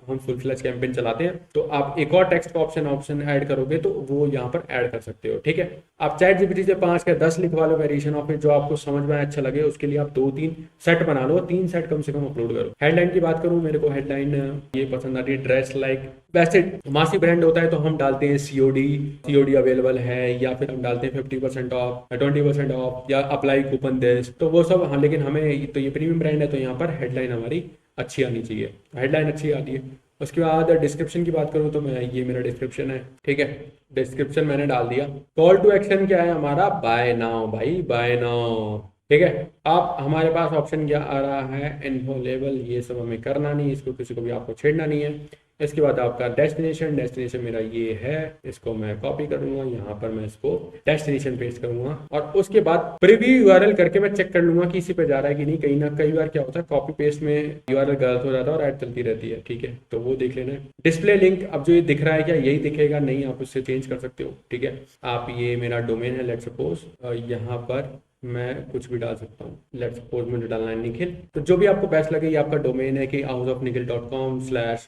हम फुल फ्लैश कैंपेन चलाते हैं, तो आप एक और टेक्स्ट का ऑप्शन ऐड करोगे तो वो यहाँ पर ऐड कर सकते हो। ठीक है, आप ChatGPT से 5 या 10 लिखवा लो वेरिएशन ऑफ इट, जो आपको समझ में अच्छा लगे, उसके लिए आप 2-3 सेट बना लो, 3 सेट कम से कम अपलोड करो। हेडलाइन की बात करूं, मेरे को हेडलाइन ये पसंद आ रही है, ड्रेस लाइक, वैसे मासी ब्रांड होता है तो हम डालते हैं COD अवेलेबल है, या फिर हम डालते हैं 50% ऑफ, 20% ऑफ, या अप्लाई कूपन दिस, तो वो सब। हाँ, लेकिन हमें तो ये प्रीमियम ब्रांड है तो यहाँ पर हेडलाइन हमारी अच्छी आनी चाहिए, हेडलाइन अच्छी आती है। उसके बाद डिस्क्रिप्शन की बात करूं तो मैं, ये मेरा डिस्क्रिप्शन है। ठीक है, डिस्क्रिप्शन मैंने डाल दिया। कॉल टू एक्शन क्या है हमारा, बाय नाउ भाई, बाय नाउ। ठीक है, अब हमारे पास ऑप्शन क्या आ रहा है, इन्फो लेबल, ये सब हमें करना नहीं, इसको किसी को भी आपको छेड़ना नहीं है। इसके बाद आपका डेस्टिनेशन मेरा ये है, इसको मैं कॉपी करूंगा, यहाँ पर मैं इसको डेस्टिनेशन पेस्ट करूंगा, और उसके बाद प्रीव्यू यूआरएल करके मैं चेक कर लूंगा कि इसी पे जा रहा है कि नहीं। कई बार क्या होता है, कॉपी पेस्ट में यूआरएल गलत हो जाता है और ऐड चलती रहती है। ठीक है, तो वो देख लेना है। डिस्प्ले लिंक, अब जो ये दिख रहा है क्या यही दिखेगा, नहीं, आप उससे चेंज कर सकते हो। ठीक है, आप, ये मेरा डोमेन है, लेट्स सपोज यहाँ पर मैं कुछ भी डाल सकता हूँ, लेट्स सपोज मुझे डालना है निखिल, तो जो भी आपको बेस्ट लगे, ये आपका डोमेन है कि houseofnikhil.com/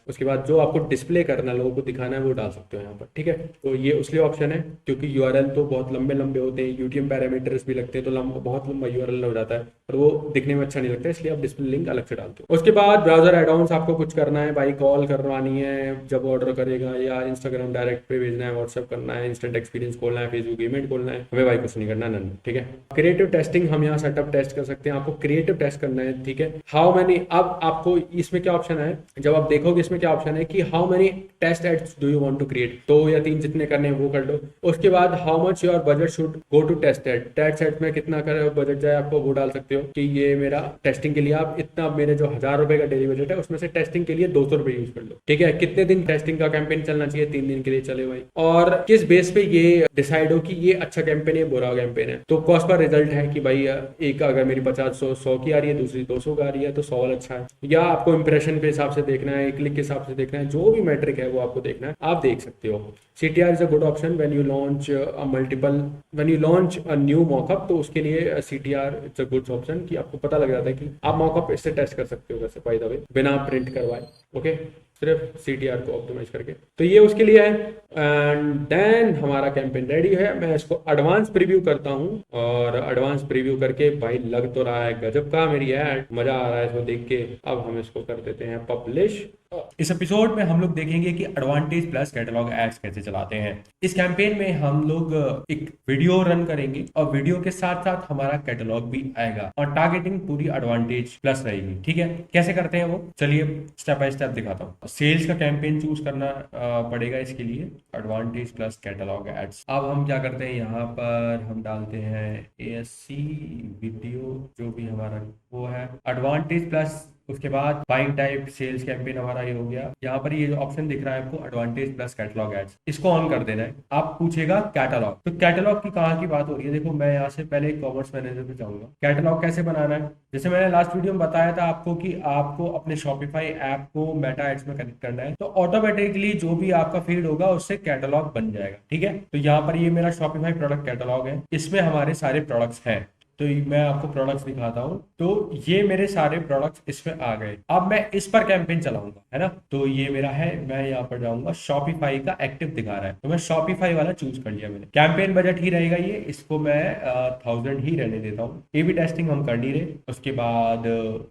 उसके बाद जो आपको डिस्प्ले करना, लोगों को दिखाना है, वो डाल सकते हो यहाँ पर। ठीक है, तो ये उसलिए ऑप्शन है क्योंकि यूआरएल तो बहुत लंबे लंबे होते हैं, यूटीएम पैरामीटर्स भी लगते हैं, तो बहुत लंबा यूआरएल हो जाता है और वो दिखने में अच्छा नहीं लगता, इसलिए आप डिस्प्ले लिंक अलग से डालते हो। उसके बाद ब्राउजर एडऑन्स आपको कुछ करना है भाई, कॉल करवानी है जब ऑर्डर करेगा, या इंस्टाग्राम डायरेक्ट पे भेजना है, व्हाट्सएप करना है, इंस्टेंट एक्सपीरियंस खोलना है, फेसबुक इवेंट खोलना है, हमें भाई कुछ नहीं करना, नन। ठीक है, क्रिएटिव टेस्टिंग, हम यहाँ सेटअप टेस्ट कर सकते हैं, आपको क्रिएटिव टेस्ट करना है। ठीक है, हाउ मेनी, अब आपको इसमें क्या ऑप्शन है, जब आप देखोगे इसमें क्या ऑप्शन है कि how many test ads do you want to create, 2 या 3 जितने करने हैं वो कर लो। उसके बाद how much your budget should go to test ad में कितना कर बजट जाए, आपको वो डाल सकते हो कि ये मेरा टेस्टिंग के लिए आप इतना, मेरे जो 1000 रुपए का डेली बजट है उसमें से टेस्टिंग के लिए 200 रुपए यूज कर लो। ठीक है, कितने दिन टेस्टिंग का कैंपेन चलना चाहिए, 3 दिन के लिए चले भाई, और किस बेस पे ये डिसाइड हो कि ये अच्छा कैंपेन है, बुरा कैंपेन है। तो कॉस्ट पर रिजल्ट रिजल्ट है कि भाई एक अगर मेरी 50 100 की आ रही है, दूसरी 200 का आ रही है, तो 100 वाला अच्छा है। या आपको इंप्रेशन के हिसाब से देखना है, क्लिक के हिसाब से देखना है, जो भी मैट्रिक है वो आपको देखना है, आप देख सकते हो। CTR is a good option when you launch when you launch a new mock-up, तो उसके लिए CTR it's a good option कि आपको पता लग जाता है कि आप मॉकअप इससे टेस्ट कर सकते हो, वैसे बाय द वे, बिना प्रिंट करवाए। ओके, सिर्फ CTR को ऑप्टिमाइज करके, तो ये उसके लिए है। एंड देन हमारा कैंपेन रेडी है। मैं इसको एडवांस प्रीव्यू करता हूँ, और एडवांस प्रीव्यू करके भाई लग तो रहा है गजब का, मेरी ऐड मजा आ रहा है इसको देख के। अब हम इसको कर देते हैं पब्लिश। इस एपिसोड में हम लोग देखेंगे कि एडवांटेज प्लस कैटलॉग एड्स कैसे चलाते हैं। इस कैंपेन में हम लोग एक वीडियो रन करेंगे और वीडियो के साथ साथ हमारा कैटलॉग भी आएगा और टारगेटिंग पूरी एडवांटेज प्लस रहेगी। ठीक है, कैसे करते हैं वो, चलिए स्टेप बाय स्टेप दिखाता हूँ। सेल्स का कैंपेन चूज करना पड़ेगा इसके लिए, एडवांटेज प्लस कैटलॉग एड्स। अब हम क्या करते हैं, यहाँ पर हम डालते हैं ASC वीडियो, जो भी हमारा वो है एडवांटेज प्लस। उसके बाद बाइंग टाइप सेल्स कैंपेन हमारा ये हो गया। यहाँ पर ये जो ऑप्शन दिख रहा है आपको एडवांटेज प्लस कैटलॉग एड्स, इसको ऑन कर देना है। आप पूछेगा कैटलॉग, तो कैटलॉग की कहाँ की बात हो रही है, देखो मैं यहाँ से पहले कॉमर्स मैनेजर पे जाऊंगा। कैटलॉग कैसे बनाना है, जैसे मैंने लास्ट वीडियो में बताया था आपको कि आपको अपने शॉपिफाई ऐप को मेटा एड्स में कनेक्ट करना है, तो ऑटोमेटिकली जो भी आपका फीड होगा उससे कैटलॉग बन जाएगा। ठीक है, तो यहाँ पर ये मेरा शॉपिफाई प्रोडक्ट कैटलॉग है, इसमें हमारे सारे प्रोडक्ट्स हैं। तो मैं आपको प्रोडक्ट्स दिखाता हूँ, तो ये मेरे सारे प्रोडक्ट्स इसमें आ गए। अब मैं इस पर कैंपेन चलाऊंगा, है ना, तो ये मेरा है, मैं यहाँ पर जाऊंगा, शॉपिफाई का एक्टिव दिखा रहा है, तो मैं शॉपिफाई वाला चूज कर लिया मैंने। कैंपेन बजट ही रहेगा ये, इसको मैं 1000 ही रहने देता हूँ। A/B टेस्टिंग हम कर नहीं रहे। उसके बाद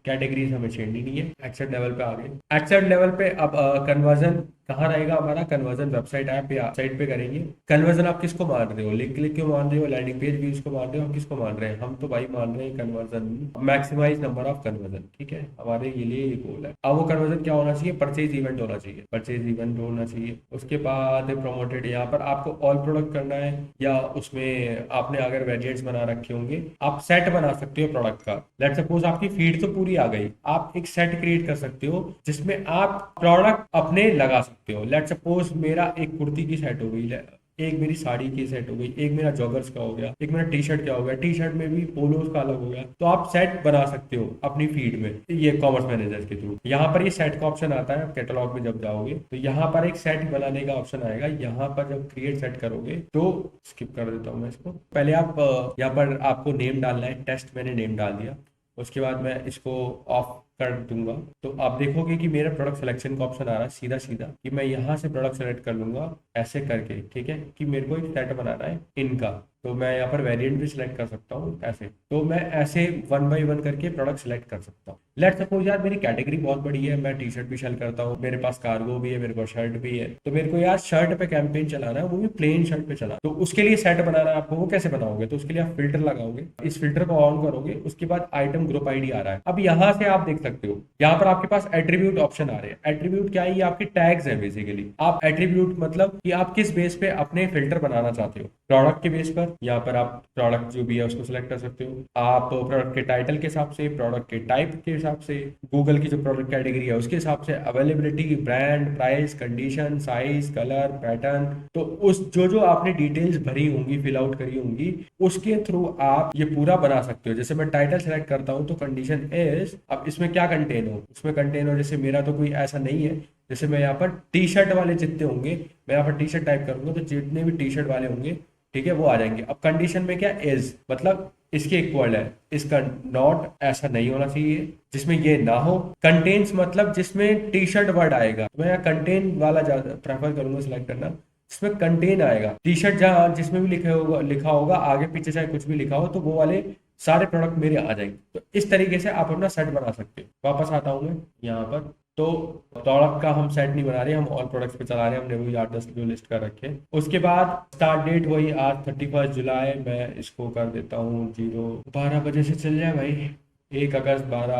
कैटेगरीज हमें छेड़नी नहीं है। एक्सेप्ट लेवल पे आ गए। एक्सेप्ट लेवल पे अब कन्वर्जन कहाँ रहेगा हमारा, कन्वर्जन वेबसाइट ऐप या साइट पे करेंगे। कन्वर्जन आप किसको मान रहे हो, लिंक क्लिक क्यों मान रहे हो, लैंडिंग पेज व्यूज को मान रहे हो, किसको मान रहे हैं, हम तो भाई मान रहे हैं conversion, maximize number of conversion. ठीक है, हमारे लिए ये गोल है। अब वो कन्वर्जन क्या होना चाहिए, परचेज इवेंट होना चाहिए, परचेज इवेंट होना चाहिए। उसके बाद प्रमोटेड, यहाँ पर आपको ऑल प्रोडक्ट करना है, या उसमें आपने अगर वेरिएंट्स बना रखे होंगे, आप सेट बना सकते हो प्रोडक्ट का। लेट सपोज आपकी फीड तो पूरी आ गई, आप एक सेट क्रिएट कर सकते हो जिसमें आप प्रोडक्ट अपने लगा सकते हो। लेट सपोज मेरा एक कुर्ती की सेट हो गई, एक मेरी साड़ी की सेट हो गई, एक मेरा जॉगर्स का हो गया, एक मेरा टी शर्ट का हो गया, टी शर्ट में भी पोलोस का अलग हो गया, तो आप सेट बना सकते हो अपनी फीड में, ये कॉमर्स मैनेजर के थ्रू। यहाँ पर ये सेट का ऑप्शन आता है, कैटलॉग में जब जाओगे तो यहाँ पर एक सेट बनाने का ऑप्शन आएगा। यहाँ पर जब क्रिएट सेट करोगे, तो स्किप कर देता हूँ मैं इसको, पहले आप यहाँ पर आपको नेम डालना है, टेस्ट मैंने नेम डाल दिया। उसके बाद मैं इसको ऑफ कर दूंगा, तो आप देखोगे कि मेरा प्रोडक्ट सिलेक्शन का ऑप्शन आ रहा है सीधा सीधा, कि मैं यहाँ से प्रोडक्ट सेलेक्ट कर लूंगा ऐसे करके। ठीक है, कि मेरे को एक सेट बनाना है इनका, तो मैं यहाँ पर वेरिएंट भी सिलेक्ट कर सकता हूँ ऐसे, तो मैं ऐसे 1 बाय 1 करके प्रोडक्ट सिलेक्ट कर सकता हूँ। लेट सपोज यार मेरी कैटेगरी बहुत बड़ी है, मैं टी शर्ट भी सेल करता हूँ, मेरे पास कार्गो भी है, मेरे पास शर्ट भी है, तो मेरे को यार शर्ट पे कैंपेन चलाना है, वो भी प्लेन शर्ट पे चला, तो उसके लिए सेट बनाना है आपको। वो कैसे बनाओगे, तो उसके लिए आप फिल्टर लगाओगे, इस फिल्टर को ऑन करोगे, उसके बाद आइटम ग्रुप ID आ रहा है। अब यहाँ से आप देख सकते हो, यहाँ पर आपके पास एट्रीब्यूट ऑप्शन आ रहे हैं। एट्रीब्यूट क्या है, ये आपके टैग्स है बेसिकली। आप एट्रीब्यूट मतलब कि आप किस बेस पे अपने फिल्टर बनाना चाहते हो, प्रोडक्ट के बेस पर, यहाँ पर आप प्रोडक्ट जो भी है उसको सिलेक्ट कर सकते हो। आप प्रोडक्ट के टाइटल के हिसाब से, प्रोडक्ट के टाइप के हिसाब से, गूगल की जो प्रोडक्ट कैटेगरी है उसके हिसाब से, availability, brand, price, condition, size, colour, pattern, तो उस जो आपने डिटेल्स भरी होंगी, फिल आउट करी होंगी, उसके थ्रू आप ये पूरा बना सकते हो। जैसे मैं टाइटल सेलेक्ट करता हूँ, तो कंडीशन इज, अब इसमें क्या कंटेन हो, उसमें कंटेन हो, जैसे मेरा तो कोई ऐसा नहीं है, जैसे मैं यहाँ पर टी शर्ट वाले जितने होंगे, मैं यहाँ पर टी शर्ट टाइप करूंगा, तो जितने भी टी शर्ट वाले होंगे, ठीक है, वो आ जाएंगे। अब कंडीशन में क्या, इज मतलब इसके इक्वल है, इसका नॉट ऐसा नहीं होना चाहिए जिसमें ये ना हो। कंटेन्स मतलब जिसमें टी शर्ट वर्ड आएगा, तो मैं यहाँ कंटेन वाला ज्यादा प्रेफर करूंगा सिलेक्ट करना, जिसमें कंटेन आएगा। टी शर्ट जहाँ जिसमें भी लिखा होगा आगे पीछे चाहे कुछ भी लिखा हो, तो वो वाले सारे प्रोडक्ट मेरे आ जाएंगे। तो इस तरीके से आप अपना सेट बना सकते हो। वापस आता हूँ मैं यहाँ पर, तो प्रोडक्ट का हम सेट नहीं बना रहे, हम ऑल प्रोडक्ट्स पे चला रहे हैं, हमने वही 8-10 जो लिस्ट कर रखे हैं। उसके बाद स्टार्ट डेट वही आज 31 जुलाई, मैं इसको कर देता हूँ 12 बजे से चल जाए भाई, 1 अगस्त 12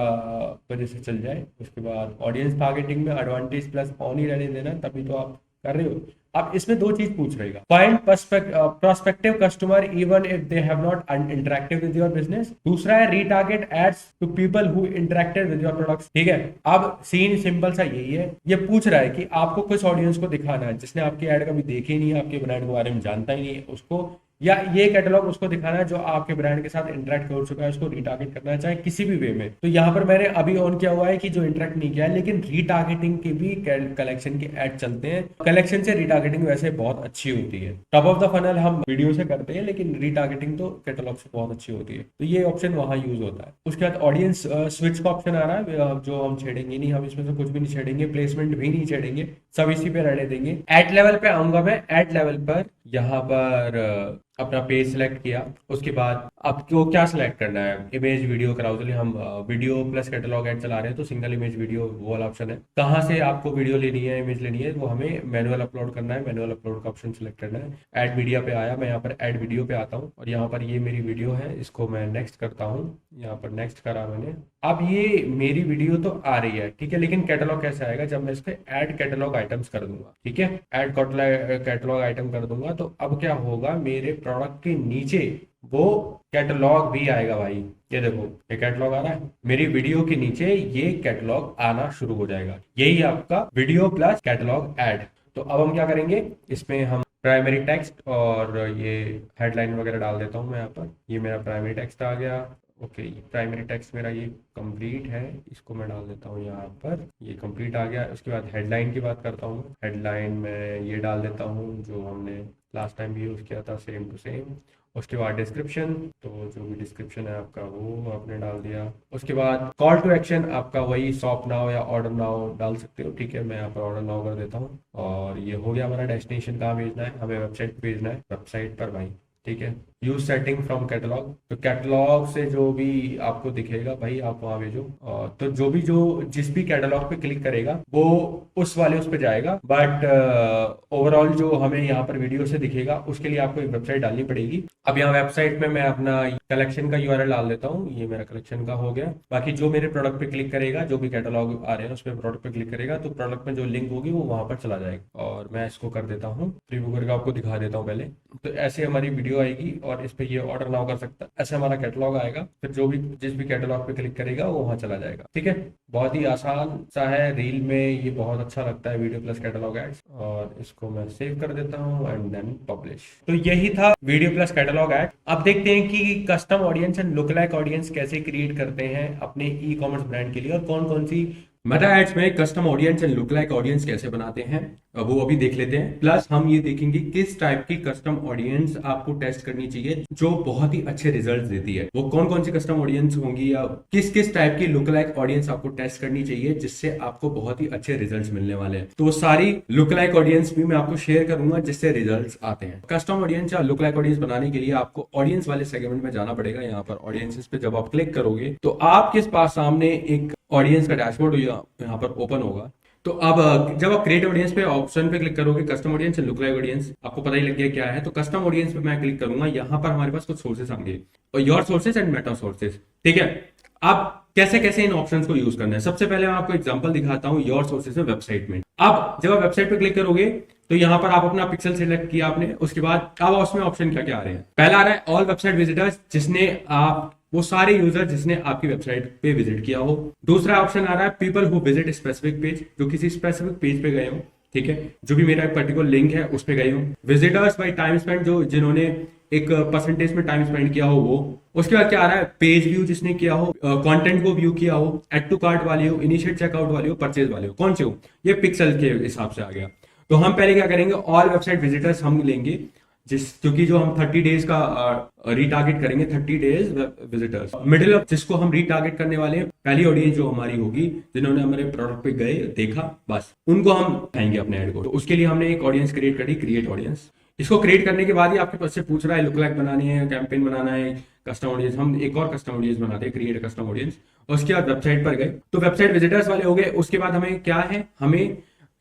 बजे से चल जाए। उसके बाद ऑडियंस टारगेटिंग में एडवांटेज प्लस ऑन ही रहने देना, तभी तो आप कर रहे हो। अब इसमें 2 चीज पूछ रहेगा, find prospective customer even if they have not interacted with your business. दूसरा है retarget ads to people who interacted with your products. ठीक है, अब सीन सिंपल सा यही है, ये पूछ रहा है कि आपको किस ऑडियंस को दिखाना है, जिसने आपकी एड कभी देखी नहीं है, आपके ब्रांड के बारे में जानता ही नहीं है, उसको या ये कैटलॉग उसको दिखाना है जो आपके ब्रांड के साथ इंटरेक्ट कर चुका है, उसको रिटारगेट करना है चाहे किसी भी वे में। तो यहाँ पर मैंने अभी ऑन किया हुआ है कि जो इंटरेक्ट नहीं किया है, लेकिन रिटारगेटिंग के भी कलेक्शन के ऐड चलते हैं। कलेक्शन से रिटारगेटिंग वैसे बहुत अच्छी होती है। टॉप ऑफ द फनल हम वीडियो से करते हैं, लेकिन रिटारगेटिंग तो कैटलॉग से बहुत अच्छी होती है। तो ये ऑप्शन वहां यूज होता है। उसके बाद ऑडियंस स्विच का ऑप्शन आ रहा है, जो हम छेड़ेंगे नहीं, हम इसमें से कुछ भी नहीं छेड़ेंगे, प्लेसमेंट भी नहीं छेड़ेंगे, सब इसी पे रहने देंगे। एड लेवल पे आऊंगा मैं। एड लेवल पर यहाँ पर अपना पेज सिलेक्ट किया। उसके बाद आपको क्या सिलेक्ट करना है, इमेज वीडियो कराउजली, हम वीडियो प्लस कैटलॉग ऐड चला रहे हैं तो सिंगल इमेज वीडियो वो वाला ऑप्शन है। कहाँ से आपको वीडियो लेनी है, इमेज लेनी है, वो हमें मैनुअल अपलोड करना है, मैनुअल अपलोड का ऑप्शन सिलेक्ट करना है। ऐड मीडिया पे आया, मैं यहाँ पर ऐड वीडियो पे आता हूँ और यहाँ पर ये मेरी वीडियो है, इसको मैं नेक्स्ट करता हूँ। यहाँ पर नेक्स्ट करा मैंने। अब ये मेरी वीडियो तो आ रही है, ठीक है, लेकिन कैटलॉग कैसे आएगा, जब मैं इस पे ऐड कैटलॉग आइटम्स कर दूंगा, ठीक है, ऐड कैटलॉग आइटम कर दूंगा तो अब क्या होगा, मेरे प्रोडक्ट के नीचे वो कैटलॉग भी आएगा भाई। ये देखो, ये कैटलॉग आ रहा है, मेरी वीडियो के नीचे ये कैटलॉग आना शुरू हो जाएगा। यही आपका वीडियो प्लस कैटलॉग ऐड। तो अब हम क्या करेंगे, इसमें हम प्राइमरी टेक्स्ट और ये हेडलाइन वगैरह डाल देता हूँ मैं यहाँ पर। ये मेरा प्राइमरी टेक्स्ट आ गया। ओके, प्राइमरी टेक्स्ट मेरा ये कंप्लीट है, इसको मैं डाल देता हूँ यहाँ पर। ये कंप्लीट आ गया। उसके बाद हेडलाइन की बात करता हूँ। हेडलाइन में ये डाल देता हूँ जो हमने लास्ट टाइम भी यूज़ किया था, सेम टू सेम। उसके बाद डिस्क्रिप्शन, तो जो भी डिस्क्रिप्शन है आपका वो आपने डाल दिया। उसके बाद कॉल टू एक्शन आपका वही शॉप नाउ या ऑर्डर नाउ डाल सकते हो, ठीक है, मैं यहाँ पर ऑर्डर नाउ कर देता हूँ। और ये हो गया हमारा डेस्टिनेशन कहाँ भेजना है, हमें वेबसाइट पे भेजना है, वेबसाइट पर भाई, ठीक है। यूज सेटिंग फ्रॉम कैटलॉग, तो कैटलॉग से जो भी आपको दिखेगा भाई आप वहां भेजो। और तो जो जिस भी कैटलॉग पे क्लिक करेगा वो उस वाले उस पे जाएगा। बट ओवरऑल जो हमें यहाँ पर वीडियो से दिखेगा उसके लिए आपको एक वेबसाइट डालनी पड़ेगी। अब यहाँ वेबसाइट में मैं अपना कलेक्शन का यूआरएल डाल देता हूँ। ये मेरा कलेक्शन का हो गया। बाकी जो मेरे प्रोडक्ट पे क्लिक करेगा, जो भी कैटलॉग आ रहे हैं उस पर प्रोडक्ट पे क्लिक करेगा तो प्रोडक्ट में जो लिंक होगी वो वहां पर चला जाएगा। और मैं इसको कर देता हूँ प्रीव्यू करके, आपको दिखा देता हूँ पहले। तो ऐसे हमारी वीडियो आएगी और इस पे ये ऑर्डर नाउ कर सकता है, ऐसे हमारा कैटलॉग आएगा। फिर जो भी जिस भी कैटलॉग पे क्लिक करेगा वो वहां चला जाएगा, ठीक है। बहुत ही आसान सा है, रील में ये बहुत अच्छा लगता है, वीडियो प्लस कैटलॉग एड्स। और इसको मैं सेव कर देता हूँ एंड देन पब्लिश। तो यही था वीडियो प्लस कैटलॉग एड। अब देखते हैं कि custom audience and look like audience कैसे क्रिएट करते हैं अपने ई कॉमर्स ब्रांड के लिए, और कौन कौन सी मेटा एड्स में custom audience and look like audience कैसे बनाते हैं वो अभी देख लेते हैं। प्लस हम ये देखेंगे किस टाइप की कस्टम ऑडियंस आपको टेस्ट करनी चाहिए जो बहुत ही अच्छे रिजल्ट्स देती है, वो कौन कौन सी कस्टम ऑडियंस होंगी, या किस किस टाइप की लुक लाइक ऑडियंस आपको टेस्ट करनी चाहिए जिससे आपको बहुत ही अच्छे रिजल्ट्स मिलने वाले हैं। तो वो सारी लुक लाइक ऑडियंस भी मैं आपको शेयर करूंगा जिससे रिजल्ट्स आते हैं। कस्टम ऑडियंस या लुक लाइक ऑडियंस बनाने के लिए आपको ऑडियंस वाले सेगमेंट में जाना पड़ेगा। यहाँ पर ऑडियंसेस पे जब आप क्लिक करोगे तो आपके पास सामने एक ऑडियंस का डैशबोर्ड यहाँ पर ओपन होगा। तो अब जब आप क्रिएट ऑडियंस पे ऑप्शन पे क्लिक करोगे, custom audience and look like audience, आपको पता ही लग गया क्या है। तो कस्टम ऑडियंस पे मैं क्लिक करूंगा, यहाँ पर हमारे पास कुछ सोर्सेस आएंगे और your sources and Meta sources, ठीक है। अब कैसे कैसे इन ऑप्शंस को यूज करना है, सबसे पहले मैं आपको एग्जांपल दिखाता हूं योर सोर्सेस में वेबसाइट में। अब जब आप वेबसाइट पे क्लिक करोगे तो यहाँ पर आप अपना पिक्सल सिलेक्ट किया आपने, उसके बाद अब उसमें ऑप्शन क्या क्या आ रहे हैं। पहला आ रहा है ऑल वेबसाइट विजिटर्स, जिसने आप वो सारे यूजर जिसने आपकी वेबसाइट पे विजिट किया हो। दूसरा ऑप्शन आ रहा है people who visit specific page, जो किसी स्पेसिफिक पेज पे गए हो, ठीक है, जो भी मेरा एक पर्टिकुलर लिंक है उस पे गए हो। विजिटर्स बाय टाइम स्पेंड, जो जिन्होंने एक परसेंटेज में टाइम स्पेंड किया हो वो। उसके बाद क्या आ रहा है पेज व्यू, जिसने किया हो, कंटेंट को व्यू किया हो, एड टू कार्ट वाले हो, इनिशिएट चेकआउट वाले हो, परचेज वाले हो, कौन से हो, ये पिक्सल के हिसाब से आ गया। तो हम पहले क्या करेंगे, ऑल वेबसाइट विजिटर्स हम लेंगे, क्योंकि जो हम 30 डेज का रीटारगेट करेंगे, 30 डेज विजिटर्स। मिडिल जिसको हम रीटारगेट करने वाले हैं, पहली ऑडियंस जो हमारी होगी जिन्होंने हमारे प्रोडक्ट पे गए, देखा, बस उनको हम आएंगे अपने ऐड को। तो उसके लिए हमने एक ऑडियंस क्रिएट करी, क्रिएट ऑडियंस। इसको क्रिएट करने के बाद ही आपके पास से पूछ रहा है लुक लाइक बनानी है, कैंपेन बनाना है, कस्टम ऑडियंस। हम एक और कस्टम ऑडियंस बनाते हैं, क्रिएट कस्टम ऑडियंस। उसके बाद वेबसाइट पर गए तो वेबसाइट विजिटर्स वाले हो गए। उसके बाद हमें क्या है, हमें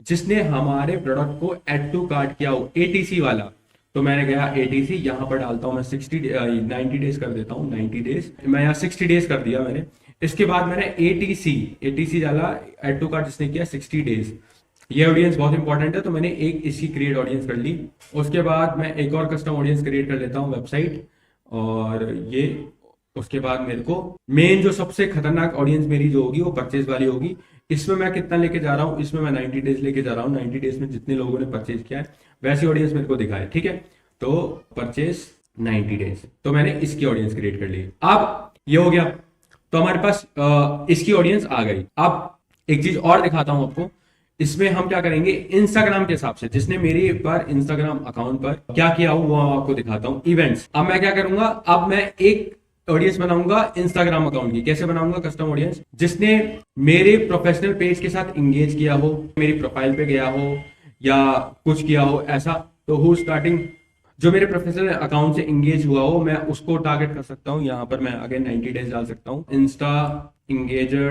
जिसने हमारे प्रोडक्ट को एड टू कार्ट किया हो, एटीसी वाला। तो मैंने गया एटीसी, यहाँ पर डालता हूँ मैं 90 डेज कर देता हूँ, 90 डेज, मैं यहाँ 60 डेज कर दिया मैंने। इसके बाद मैंने एटीसी डाला, एड टू कार्ट जिसने किया 60 डेज। ये ऑडियंस बहुत इंपॉर्टेंट है, तो मैंने एक इसकी क्रिएट ऑडियंस कर ली। उसके बाद मैं एक और कस्टम ऑडियंस क्रिएट कर लेता हूँ वेबसाइट, और ये उसके बाद मेरे को मेन जो सबसे खतरनाक ऑडियंस मेरी जो होगी वो परचेज वाली होगी। इसमें मैं कितना लेके जा रहा हूँ, इसमें मैं 90 डेज लेके जा रहा हूँ। 90 डेज में जितने लोगों ने परचेज किया है वैसी ऑडियंस मेरे को दिखाए, ठीक है। तो परचेज 90 डेज। तो मैंने इसकी ऑडियंस क्रिएट कर ली। अब ये हो गया, तो हमारे पास इसकी ऑडियंस आ गई। अब एक चीज और दिखाता हूं आपको, इसमें हम क्या करेंगे इंस्टाग्राम के हिसाब से, जिसने मेरे पर इंस्टाग्राम अकाउंट पर क्या किया हो वो आपको दिखाता हूं। इवेंट्स, अब मैं क्या करूंगा, अब मैं एक ऑडियंस बनाऊंगा इंस्टाग्राम अकाउंट की। कैसे बनाऊंगा कस्टम ऑडियंस, जिसने मेरे प्रोफेशनल पेज के साथ इंगेज किया हो, मेरी प्रोफाइल पे गया हो या कुछ किया हो ऐसा। तो हु स्टार्टिंग, जो मेरे प्रोफेशनल अकाउंट से इंगेज हुआ हो, मैं उसको टारगेट कर सकता हूं। यहां पर मैं अगेन 90 डेज डाल सकता हूं, इंस्टा इंगेजर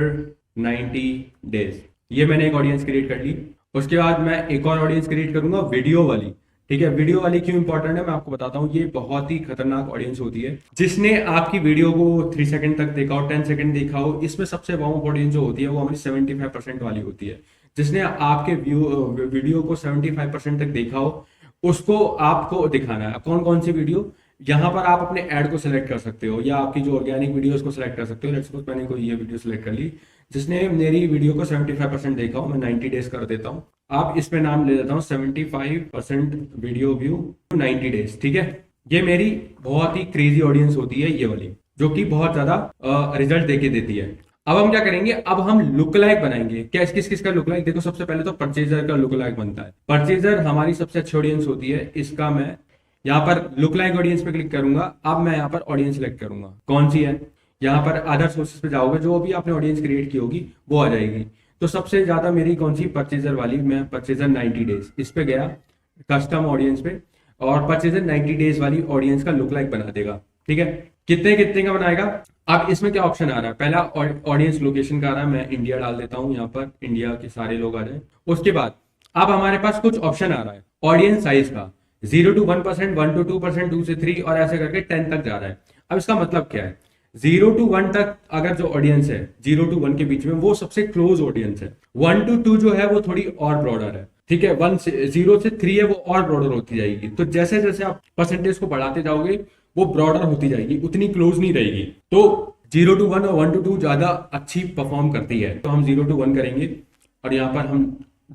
90 डेज। ये मैंने एक ऑडियंस क्रिएट कर ली। उसके बाद मैं एक और ऑडियंस क्रिएट करूंगा वीडियो वाली। ठीक है, वीडियो वाली क्यों इंपॉर्टेंट है मैं आपको बताता हूँ। ये बहुत ही खतरनाक ऑडियंस होती है, जिसने आपकी वीडियो को 3 सेकंड तक देखा हो, 10 सेकंड देखा हो। इसमें सबसे वार्म ऑडियंस जो होती है वो हमारी 75% वाली होती है। जिसने आपके वीडियो को 75% तक देखा हो, उसको आपको दिखाना है। कौन कौन सी वीडियो, यहाँ पर आप अपने ऐड को सिलेक्ट कर सकते हो या आपकी जो ऑर्गेनिक वीडियो को सिलेक्ट कर सकते हो। लेट्स सपोज मैंने कोई ये वीडियो सिलेक्ट कर ली, जिसने मेरी वीडियो को 75% देखा हो, मैं 90 डेज कर देता हूँ। आप इस पे नाम ले देता हूँ 75% वीडियो व्यू 90 डेज। ठीक है, ये मेरी बहुत ही क्रेजी ऑडियंस होती है ये वाली, जो कि बहुत ज्यादा रिजल्ट देके देती है। अब हम क्या करेंगे, अब हम लुक लाइक बनाएंगे। क्या किस किस का लुक लाइक, देखो सबसे पहले तो परचेजर का लुक लाइक बनता है। परचेजर हमारी सबसे अच्छी ऑडियंस होती है। इसका मैं यहाँ पर लुक लाइक ऑडियंस पे क्लिक करूंगा। अब मैं यहाँ पर ऑडियंस सेलेक्ट करूंगा, कौन सी है। यहाँ पर अदर सोर्सेस पे जाओगे, जो भी आपने ऑडियंस क्रिएट की होगी वो आ जाएगी। तो सबसे ज्यादा मेरी कौन सी, परचेजर वाली। मैं परचेजर 90 डेज इस पे गया, कस्टम ऑडियंस पे, और परचेजर 90 डेज वाली ऑडियंस का लुक लाइक बना देगा। ठीक है, कितने कितने का बनाएगा। अब इसमें क्या ऑप्शन आ रहा है, पहला ऑडियंस लोकेशन का आ रहा है। मैं इंडिया डाल देता हूँ, यहाँ पर इंडिया के सारे लोग आ जाए। उसके बाद अब हमारे पास कुछ ऑप्शन आ रहा है ऑडियंस साइज का, 0 to 1%, 1 to 2%, 2 से 3 और ऐसे करके 10 तक जा रहा है। अब इसका मतलब क्या है, 0 to 1 तक अगर जो ऑडियंस है, 0 to 1 के बीच में, वो सबसे क्लोज ऑडियंस है। 1 to 2 जो है वो थोड़ी और ब्रॉडर है। ठीक है, 0 से 3 है वो और ब्रॉडर होती जाएगी। तो जैसे जैसे आप परसेंटेज को बढ़ाते जाओगे वो ब्रॉडर होती जाएगी, उतनी क्लोज नहीं रहेगी। तो 0 to 1 और 1 to 2 ज्यादा अच्छी परफॉर्म करती है। तो हम 0 to 1 करेंगे और यहाँ पर हम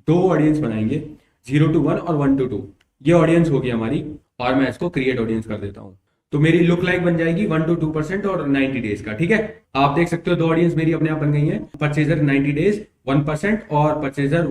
दो ऑडियंस बनाएंगे, 0 to 1 और 1 to 2। ये ऑडियंस होगी हमारी, और मैं इसको क्रिएट ऑडियंस कर देता हूँ। तो मेरी लुक लाइक बन जाएगी 1 to 2% और 90 डेज का। ठीक है, आप देख सकते हो दो ऑडियंस मेरी अपने आप बन गई हैं। परचेजर 90 डेज 1% और परचेजर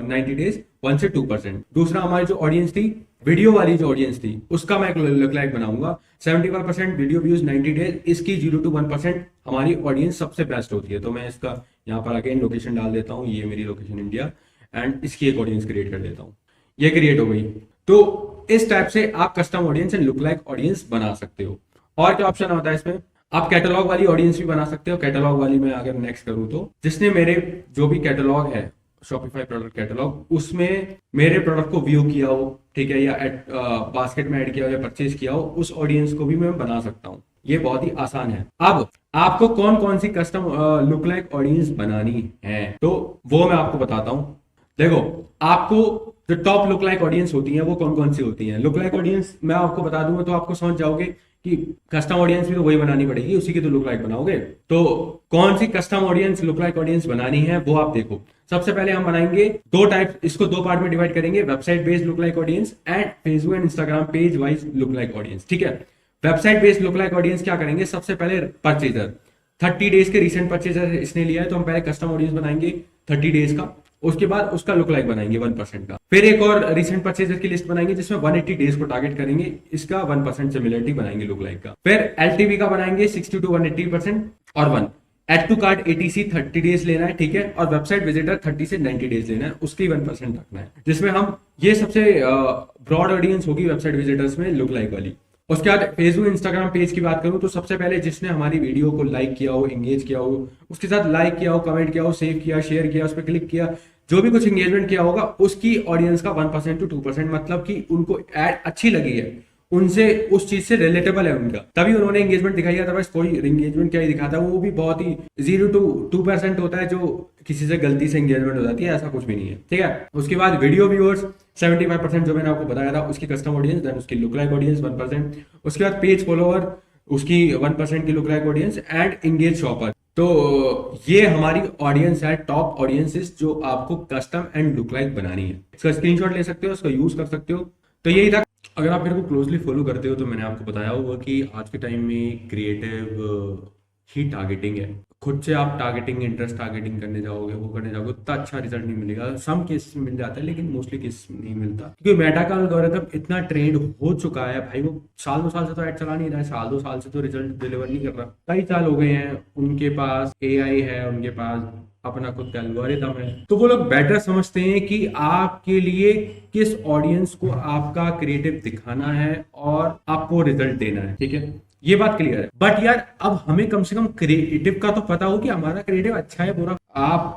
90 डेज 1 से 2%। दूसरा हमारी जो ऑडियंस थी, वीडियो वाली जो ऑडियंस थी, उसका मैं लुक लाइक बनाऊंगा 75% वीडियो व्यूज 90 डेज। इसकी 0 to 1% हमारी ऑडियंस सबसे बेस्ट होती है। तो मैं इसका यहाँ पर अगेन लोकेशन डाल देता हूँ, ये मेरी लोकेशन इंडिया, एंड इसकी एक ऑडियंस क्रिएट कर देता हूँ। ये क्रिएट हो गई। तो इस टाइप से आप custom audience and look like audience बना सकते हो। और क्या ऑप्शन होता है इसमें, आप कैटलॉग वाली ऑडियंस भी बना सकते हो। कैटलॉग वाली में अगर नेक्स्ट करूं तो, जिसने मेरे जो भी कैटलॉग है, शॉपिफाई प्रोडक्ट कैटलॉग, उसमें मेरे प्रोडक्ट को व्यू किया हो, ठीक है, या बास्केट में ऐड किया हो या परचेज किया हो, उस ऑडियंस को भी मैं बना सकता हूँ। ये बहुत ही आसान है। अब आपको कौन कौन सी कस्टम लुक लाइक ऑडियंस बनानी है, तो वो मैं आपको बताता हूँ। देखो, आपको जो टॉप लुक लाइक ऑडियंस होती है वो कौन कौन सी होती है। लुक लाइक ऑडियंस मैं आपको बता दूंगा तो आपको समझ जाओगे कि कस्टम ऑडियंस भी तो वही बनानी पड़ेगी, उसी की तो लुक लाइक बनाओगे। तो कौन सी custom audience look like audience बनानी है वो आप देखो। सबसे पहले हम बनाएंगे दो टाइप, इसको दो पार्ट में डिवाइड करेंगे, website based look like audience and Facebook and Instagram page wise look like audience. ठीक है, website based look like audience क्या करेंगे, सबसे पहले परचेजर 30 डेज के रिसेंट परचेजर इसने लिया है, तो हम पहले कस्टम ऑडियंस बनाएंगे 30 डेज का। उसके बाद उसका लुक लाइक बनाएंगे 1% का। फिर एक और रिसेंट परचेजर की लिस्ट बनाएंगे जिसमें 180 डेज को टारगेट करेंगे, इसका 1% सिमिलरिटी बनाएंगे लुक लाइक का। फिर एलटीवी का बनाएंगे 60 to 180% और 1 add to cart ATC 30 days लेना है। ठीक है, और वेबसाइट विजिटर 30 से 90 डेज लेना है, उसकी 1% रखना है, जिसमें हम ये सबसे ब्रॉड ऑडियंस होगी वेबसाइट विजिटर्स में लुक लाइक वाली। उसके बाद फेसबुक इंस्टाग्राम पेज की बात करूं तो सबसे पहले जिसने हमारी वीडियो को लाइक किया हो, एंगेज किया हो, उसके साथ लाइक किया हो, कमेंट किया हो, सेव किया, शेयर किया, उस पर क्लिक किया, जो भी कुछ एंगेजमेंट किया होगा, उसकी ऑडियंस का 1% to 2%, मतलब कि उनको एड अच्छी लगी है, उनसे उस चीज से रिलेटेबल है उनका, तभी उन्होंने एंगेजमेंट दिखाई है। अदरवाइज कोई एंगेजमेंट क्या ही दिखाता है, वो भी बहुत ही 0 to 2% होता है, जो किसी से गलती से एंगेजमेंट हो जाती है, ऐसा कुछ भी नहीं है। ठीक है, उसके बाद वीडियो व्यूअर्स 75% जो मैंने आपको बताया था, उसकी कस्टम ऑडियंस, देन उसकी लुक लाइक ऑडियंस 1%। उसके बाद पेज फॉलोअर, उसकी 1% की look like audience and engage shopper. तो ये हमारी ऑडियंस है, टॉप ऑडियंसेस, जो आपको कस्टम एंड लुक लाइक बनानी है। इसका स्क्रीनशॉट ले सकते हो, इसका यूज कर सकते हो। तो यही था अगर आप मेरे को क्लोजली फॉलो करते हो तो मैंने आपको बताया होगा कि आज के टाइम में क्रिएटिव ही टारगेटिंग है। खुद से आप टारगेटिंग, इंटरेस्ट टारगेटिंग करने जाओगे, वो करने जाओगे, उतना अच्छा रिजल्ट नहीं मिलेगा। सम केसेस में मिल जाता है लेकिन मोस्टली केसेस में नहीं मिलता, क्योंकि मेटा का एल्गोरिथम इतना ट्रेंड हो चुका है भाई, वो साल 2 साल से तो ऐड चला नहीं रहा है, साल 2 साल से तो रिजल्ट डिलीवर नहीं कर रहा। कई साल हो गए हैं, उनके पास एआई है, उनके पास अपना खुद का एल्गोरिथम है, तो वो लोग बेटर समझते हैं कि आपके लिए किस ऑडियंस को आपका क्रिएटिव दिखाना है और आपको रिजल्ट देना है। ठीक है, ये बात क्लियर है। बट यार अब हमें कम से कम क्रिएटिव का तो पता हो कि हमारा क्रिएटिव अच्छा है बुरा।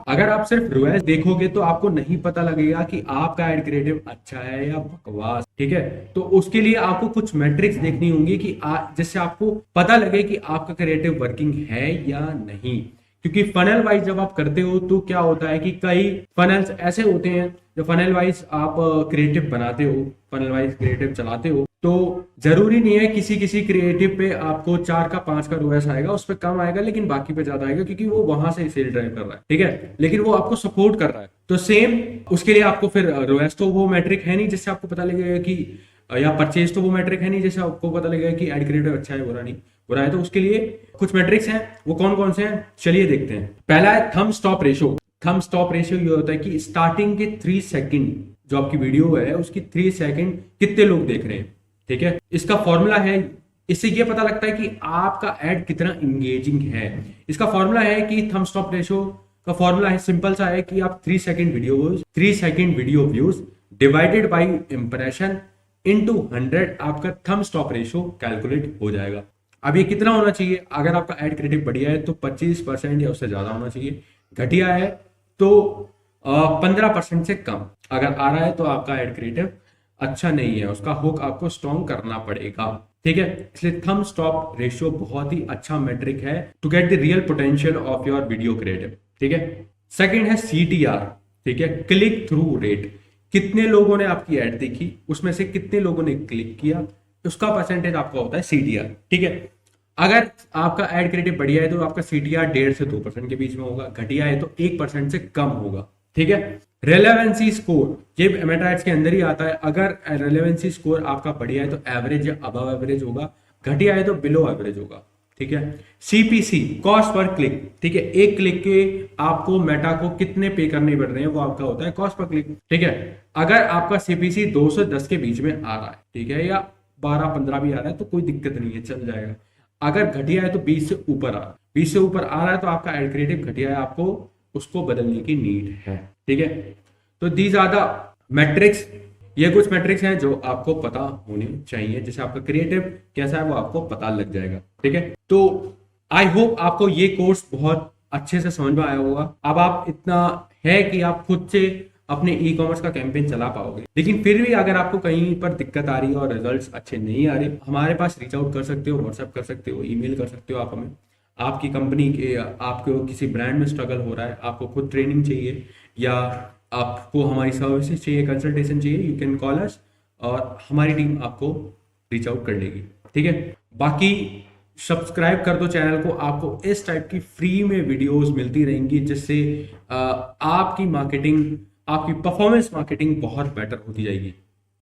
अगर आप सिर्फ रोएस देखोगे तो आपको नहीं पता लगेगा कि आपका एड क्रिएटिव अच्छा है या बकवास। ठीक है, तो उसके लिए आपको कुछ मैट्रिक्स देखनी होंगी कि जिससे आपको पता लगे कि आपका क्रिएटिव वर्किंग है या नहीं। क्योंकि फनल वाइज जब आप करते हो तो क्या होता है कि कई फनल्स ऐसे होते हैं जो फनल वाइज आप क्रिएटिव बनाते हो, फनल वाइज क्रिएटिव चलाते हो, तो जरूरी नहीं है किसी किसी क्रिएटिव पे आपको 4 का 5 का रोएस आएगा, उस पर कम आएगा लेकिन बाकी पे ज्यादा आएगा, क्योंकि वो वहां से सेल ड्राइव कर रहा है। ठीक है, लेकिन वो आपको सपोर्ट कर रहा है। तो सेम उसके लिए आपको फिर रोएस तो वो मैट्रिक है नहीं जिससे आपको पता लगेगा कि, या परचेज तो वो मैट्रिक है नहीं जिससे आपको पता लगेगा कि एड क्रिएटिव अच्छा है बुरा नहीं बुरा है। तो उसके लिए कुछ मैट्रिक्स हैं, वो कौन कौन से हैं चलिए देखते हैं। पहला है thumb stop ratio. Thumb stop ratio ये होता है कि स्टार्टिंग के 3 सेकंड जो आपकी वीडियो है उसकी 3 सेकंड कितने लोग देख रहे हैं। ठीक है, इसका फॉर्मूला है, इससे ये पता लगता है कि आपका एड कितना इंगेजिंग है। इसका फॉर्मूला है कि थंब स्टॉप रेशियो का फॉर्मूला है, सिंपल सा है कि आप 3 second video views divided by impression into 100 आपका थंब स्टॉप रेशियो कैलकुलेट हो जाएगा। अब ये कितना होना चाहिए? अगर आपका एड क्रिएटिव बढ़िया है तो 25% या उससे ज्यादा होना चाहिए, घटिया है तो 15% से कम। अगर आ रहा है तो आपका एड क्रिएटिव अच्छा नहीं है, उसका हुक आपको स्ट्रॉन्ग करना पड़ेगा। ठीक है, इसलिए थंब स्टॉप रेशियो बहुत ही अच्छा मेट्रिक है to get the real potential of your video creative. ठीक है, सेकंड है CTR। ठीक है, क्लिक थ्रू रेट। कितने लोगों ने आपकी एड देखी, उसमें से कितने लोगों ने क्लिक किया, उसका परसेंटेज आपका होता है CTR। ठीक है, अगर आपका एड क्रिएटिव बढ़िया है तो आपका CTR 1.5 से 2% के बीच में होगा, घटिया है तो 1% से कम होगा। ठीक है, रेलेवेंसी स्कोर ये मेटा एड्स के अंदर ही आता है। अगर रेलेवेंसी स्कोर आपका बढ़िया है तो एवरेज या अबव एवरेज होगा, घटिया है तो बिलो एवरेज होगा। ठीक है, CPC कॉस्ट पर क्लिक। ठीक है, एक क्लिक के आपको मेटा को कितने पे करने पड़ रहे हैं वो आपका होता है कॉस्ट पर क्लिक। ठीक है, अगर आपका CPC 2 से 10 के बीच में आ रहा है, ठीक है, या 12-15 भी आ रहा है तो कोई दिक्कत नहीं है, चल जाएगा। अगर घटिया है तो 20 से ऊपर आ रहा है, 20 से ऊपर आ रहा है तो आपका एड क्रिएटिव घटिया है, आपको उसको बदलने की नीड है। ठीक है, तो दीज आर द मैट्रिक्स। ये कुछ मैट्रिक्स हैं जो आपको पता होने चाहिए, जैसे आपका क्रिएटिव कैसा है वो आपको पता लग जाएगा। ठीक है, तो आई होप आपको ये कोर्स बहुत अच्छे से समझ में आया होगा। अब आप इतना है कि आप खुद से अपने ई कॉमर्स का कैंपेन चला पाओगे, लेकिन फिर भी अगर आपको कहीं पर दिक्कत आ रही है और रिजल्ट्स अच्छे नहीं आ रहे, हमारे पास रीच आउट कर सकते हो, व्हाट्सएप कर सकते हो, ईमेल कर सकते हो आप हमें। आपकी कंपनी के, आपको किसी ब्रांड में स्ट्रगल हो रहा है, आपको खुद ट्रेनिंग चाहिए या आपको हमारी सर्विसेज चाहिए, कंसल्टेशन चाहिए, यू कैन कॉल अस और हमारी टीम आपको रीच आउट कर लेगी। ठीक है, बाकी सब्सक्राइब कर दो चैनल को, आपको इस टाइप की फ्री में वीडियोस मिलती रहेंगी जिससे आपकी मार्केटिंग, आपकी परफॉर्मेंस मार्केटिंग बहुत बेटर होती जाएगी।